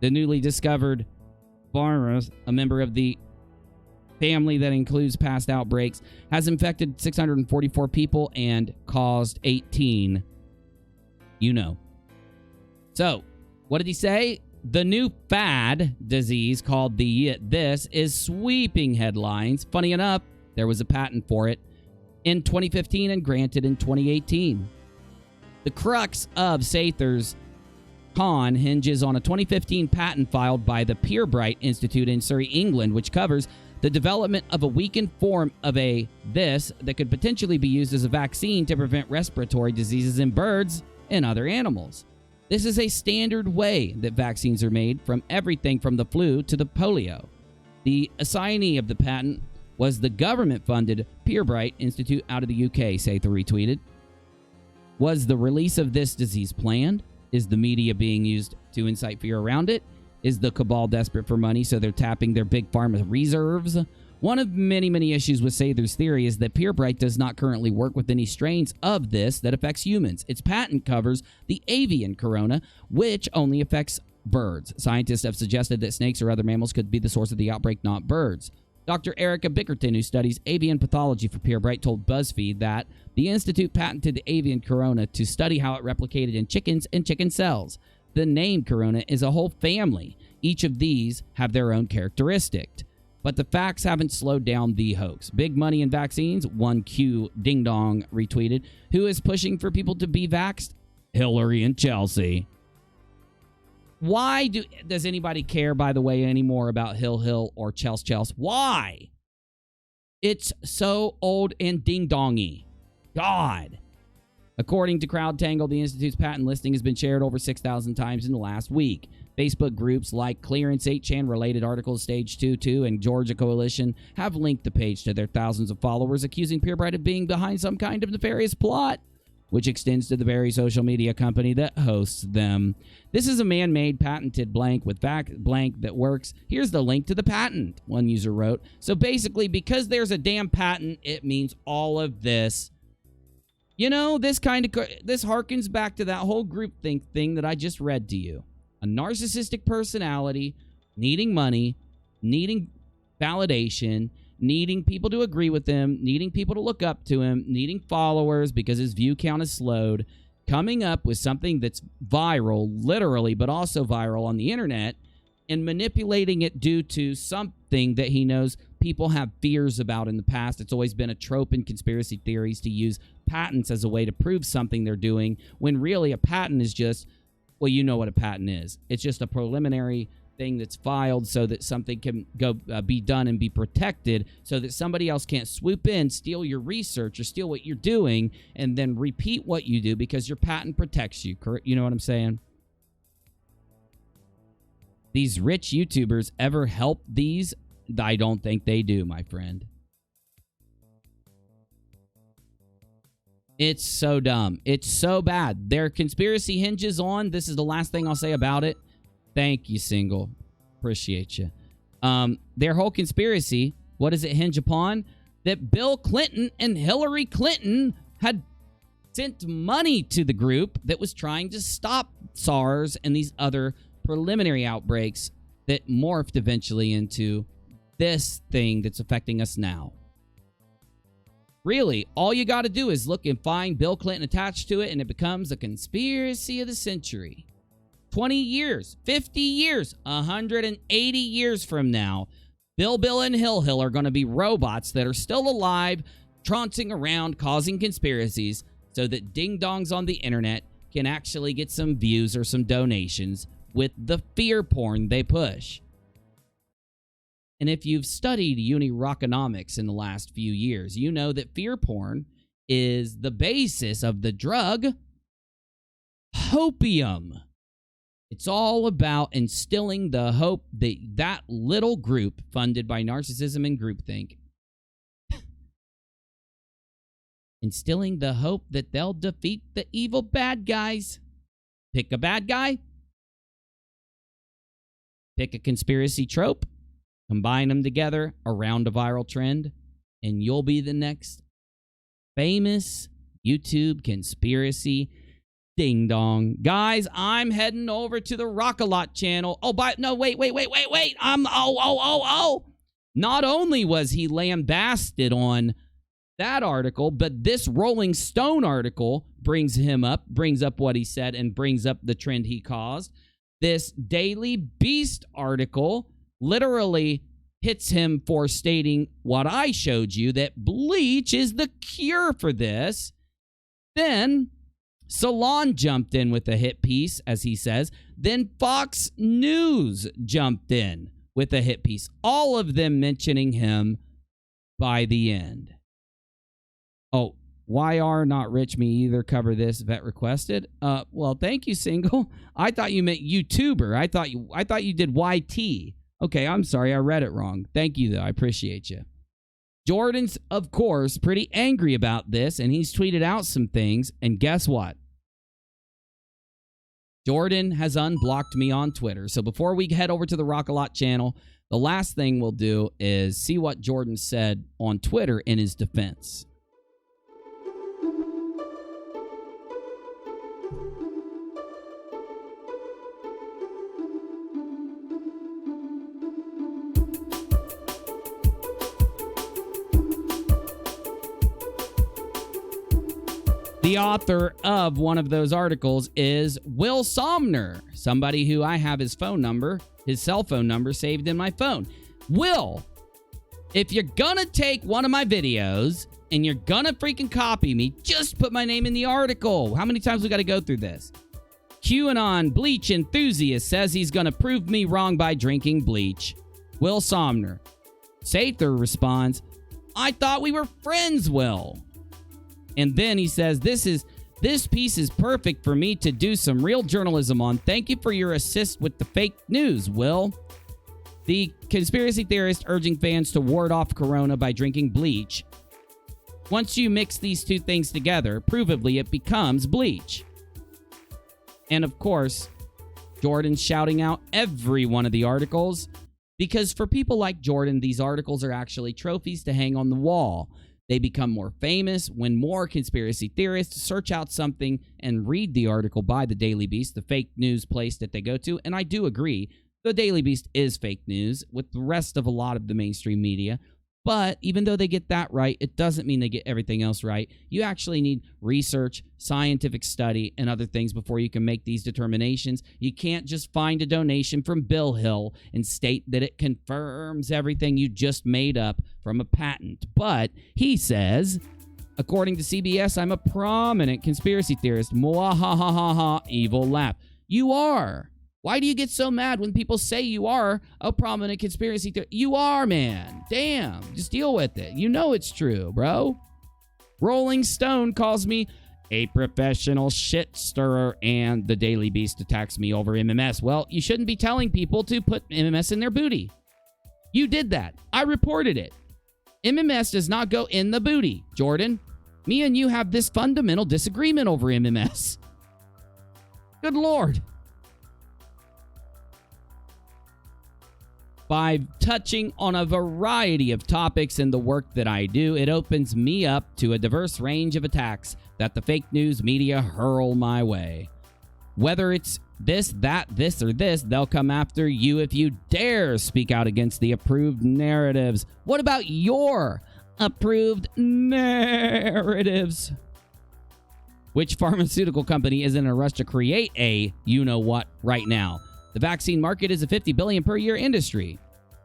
Speaker 2: The newly discovered virus, a member of the family that includes past outbreaks, has infected 644 people and caused 18. You know. So, what did he say? The new fad disease called this is sweeping headlines. Funny enough, there was a patent for it in 2015 and granted in 2018. The crux of Sather's con hinges on a 2015 patent filed by the Pirbright Institute in Surrey, England, which covers the development of a weakened form of this that could potentially be used as a vaccine to prevent respiratory diseases in birds and other animals. This is a standard way that vaccines are made, from everything from the flu to the polio. The assignee of the patent was the government-funded Pirbright Institute out of the UK, Sather retweeted. Was the release of this disease planned? Is the media being used to incite fear around it? Is the cabal desperate for money, so they're tapping their big pharma reserves? One of many, many issues with Sather's theory is that Pirbright does not currently work with any strains of this that affects humans. Its patent covers the avian corona, which only affects birds. Scientists have suggested that snakes or other mammals could be the source of the outbreak, not birds. Dr. Erica Bickerton, who studies avian pathology for Pirbright, told BuzzFeed that the institute patented the avian corona to study how it replicated in chickens and chicken cells. The name corona is a whole family. Each of these have their own characteristic. But the facts haven't slowed down the hoax. Big money in vaccines, 1Q Ding Dong retweeted. Who is pushing for people to be vaxxed? Hillary and Chelsea. Why does anybody care, by the way, anymore about Hill or Chelsea? Why? It's so old and ding-dongy. God. According to CrowdTangle, the Institute's patent listing has been shared over 6,000 times in the last week. Facebook groups like Clearance 8chan, Related Articles, Stage 2 and Georgia Coalition have linked the page to their thousands of followers, accusing Pirbright of being behind some kind of nefarious plot, which extends to the very social media company that hosts them. This is a man-made patented blank with blank that works. Here's the link to the patent, one user wrote. So basically, because there's a damn patent, it means all of this. You know, this harkens back to that whole groupthink thing that I just read to you. A narcissistic personality, needing money, needing validation, needing people to agree with him, needing people to look up to him, needing followers because his view count is slowed, coming up with something that's viral, literally, but also viral on the internet, and manipulating it due to something that he knows people have fears about in the past. It's always been a trope in conspiracy theories to use patents as a way to prove something they're doing, when really a patent is just, well, you know what a patent is. It's just a preliminary thing that's filed so that something can go be done and be protected, so that somebody else can't swoop in, steal your research or steal what you're doing, and then repeat what you do because your patent protects you. You know what I'm saying? These rich YouTubers ever help these? I don't think they do, my friend. It's so dumb. It's so bad. Their conspiracy hinges on, this is the last thing I'll say about it. Thank you, Single. Appreciate you. Their whole conspiracy, what does it hinge upon? That Bill Clinton and Hillary Clinton had sent money to the group that was trying to stop SARS and these other preliminary outbreaks that morphed eventually into this thing that's affecting us now. Really, all you got to do is look and find Bill Clinton attached to it, and it becomes a conspiracy of the century. 20 years, 50 years, 180 years from now, Bill, and Hill are going to be robots that are still alive, trouncing around, causing conspiracies, so that ding-dongs on the internet can actually get some views or some donations with the fear porn they push. And if you've studied UNIRockonomics in the last few years, you know that fear porn is the basis of the drug hopium. It's all about instilling the hope that that little group funded by narcissism and groupthink, instilling the hope that they'll defeat the evil bad guys. Pick a bad guy. Pick a conspiracy trope. Combine them together around a viral trend, and you'll be the next famous YouTube conspiracy ding-dong. Guys, I'm heading over to the Rock-A-Lot channel. Oh, wait. Not only was he lambasted on that article, but this Rolling Stone article brings up what he said and brings up the trend he caused. This Daily Beast article literally hits him for stating what I showed you, that bleach is the cure for this. Then Salon jumped in with a hit piece, as he says. Then Fox News jumped in with a hit piece. All of them mentioning him by the end. Oh, YR not rich me either. Cover this. Vet requested. Well, thank you, Single. I thought you meant YouTuber. I thought you did YT. Okay, I'm sorry. I read it wrong. Thank you, though. I appreciate you. Jordan's, of course, pretty angry about this, and he's tweeted out some things. And guess what? Jordan has unblocked me on Twitter. So before we head over to the Rock-A-Lot channel, the last thing we'll do is see what Jordan said on Twitter in his defense. The author of one of those articles is Will Somner, somebody who I have his phone number, his cell phone number saved in my phone. Will, if you're gonna take one of my videos and you're gonna freaking copy me, just put my name in the article. How many times we gotta go through this? QAnon bleach enthusiast says he's gonna prove me wrong by drinking bleach. Will Somner. Sather responds, I thought we were friends, Will. And then he says, this piece is perfect for me to do some real journalism on. Thank you for your assist with the fake news, Will. The conspiracy theorist urging fans to ward off corona by drinking bleach. Once you mix these two things together, provably it becomes bleach. And of course, Jordan's shouting out every one of the articles, because for people like Jordan, these articles are actually trophies to hang on the wall. They become more famous when more conspiracy theorists search out something and read the article by the Daily Beast, the fake news place that they go to. And I do agree, the Daily Beast is fake news with the rest of a lot of the mainstream media. But even though they get that right, it doesn't mean they get everything else right. You actually need research, scientific study, and other things before you can make these determinations. You can't just find a donation from Bill Hill and state that it confirms everything you just made up from a patent. But he says, according to CBS, I'm a prominent conspiracy theorist. Mwahahaha, evil laugh. You are. Why do you get so mad when people say you are a prominent conspiracy theorist? You are, man. Damn. Just deal with it. You know it's true, bro. Rolling Stone calls me a professional shit stirrer, and the Daily Beast attacks me over MMS. Well, you shouldn't be telling people to put MMS in their booty. You did that. I reported it. MMS does not go in the booty, Jordan. Me and you have this fundamental disagreement over MMS. Good Lord. By touching on a variety of topics in the work that I do, it opens me up to a diverse range of attacks that the fake news media hurl my way. Whether it's this, that, this, or this, they'll come after you if you dare speak out against the approved narratives. What about your approved narratives? Which pharmaceutical company is in a rush to create a you-know-what right now? The vaccine market is a $50 billion per year industry.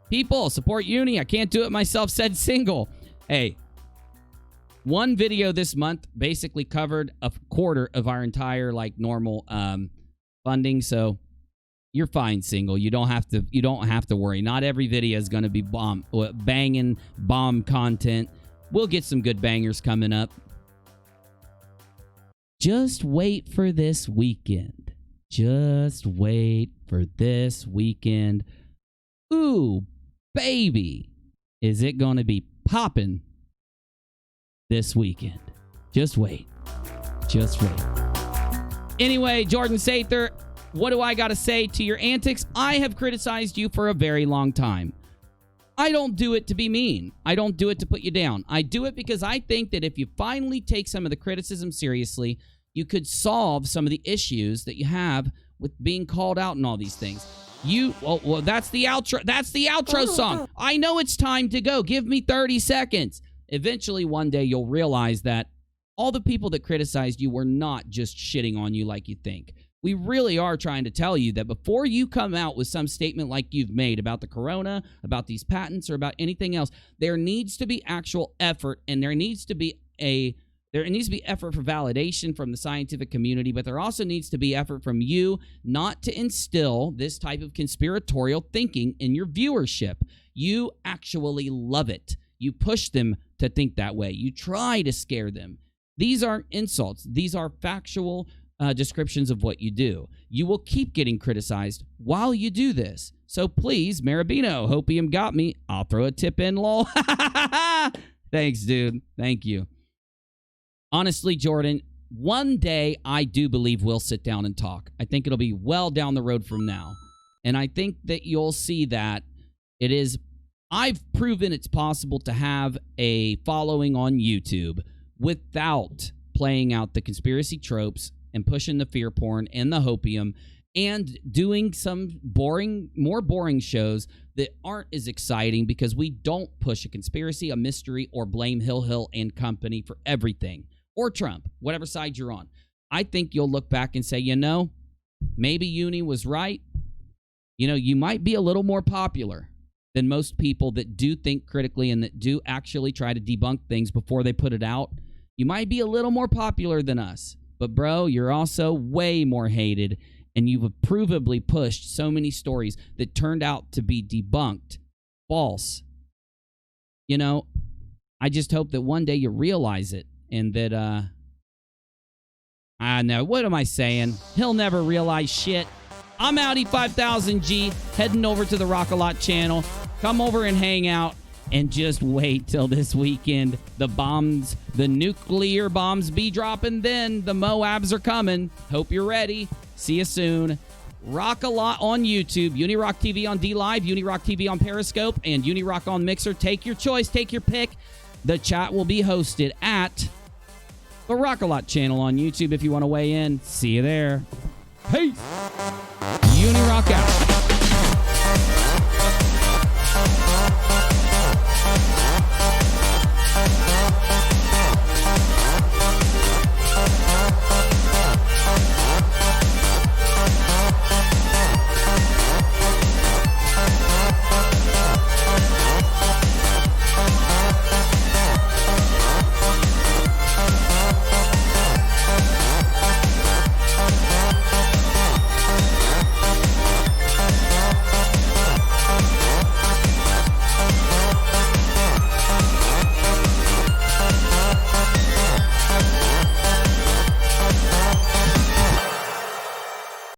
Speaker 2: People, support Uni. I can't do it myself, said Single. Hey, one video this month basically covered a quarter of our entire normal funding, so you're fine, Single. You don't have to worry. Not every video is going to be banging bomb content. We'll get some good bangers coming up. Just wait for this weekend. Just wait for this weekend. Ooh, baby. Is it going to be popping this weekend? Just wait. Just wait. Anyway, Jordan Sather, what do I got to say to your antics? I have criticized you for a very long time. I don't do it to be mean. I don't do it to put you down. I do it because I think that if you finally take some of the criticism seriously, you could solve some of the issues that you have with being called out and all these things. Well, that's the outro. That's the outro song. I know it's time to go. Give me 30 seconds. Eventually, one day, you'll realize that all the people that criticized you were not just shitting on you like you think. We really are trying to tell you that before you come out with some statement like you've made about the corona, about these patents, or about anything else, there needs to be actual effort, and there needs to be effort for validation from the scientific community, but there also needs to be effort from you not to instill this type of conspiratorial thinking in your viewership. You actually love it. You push them to think that way. You try to scare them. These aren't insults. These are factual descriptions of what you do. You will keep getting criticized while you do this. So please, Marabino, Hopium got me. I'll throw a tip in, lol. Thanks, dude. Thank you. Honestly, Jordan, one day I do believe we'll sit down and talk. I think it'll be well down the road from now. And I think that you'll see that I've proven it's possible to have a following on YouTube without playing out the conspiracy tropes and pushing the fear porn and the hopium and doing some more boring shows that aren't as exciting because we don't push a conspiracy, a mystery, or blame Hill and company for everything. Or Trump, whatever side you're on. I think you'll look back and say, maybe Uni was right. You might be a little more popular than most people that do think critically and that do actually try to debunk things before they put it out. You might be a little more popular than us. But, bro, you're also way more hated, and you've provably pushed so many stories that turned out to be debunked, false. I just hope that one day you realize it. And that, I know, what am I saying? He'll never realize shit. I'm Audi 5000G, heading over to the Rock-A-Lot channel. Come over and hang out, and just wait till this weekend. The nuclear bombs be dropping then. The Moabs are coming. Hope you're ready. See you soon. Rock-A-Lot on YouTube, UNIRocktv on DLive, UNIRocktv on Periscope, and UNIRock on Mixer. Take your choice. Take your pick. The chat will be hosted at the Rock-A-Lot channel on YouTube if you want to weigh in. See you there. Peace. UNIRock out.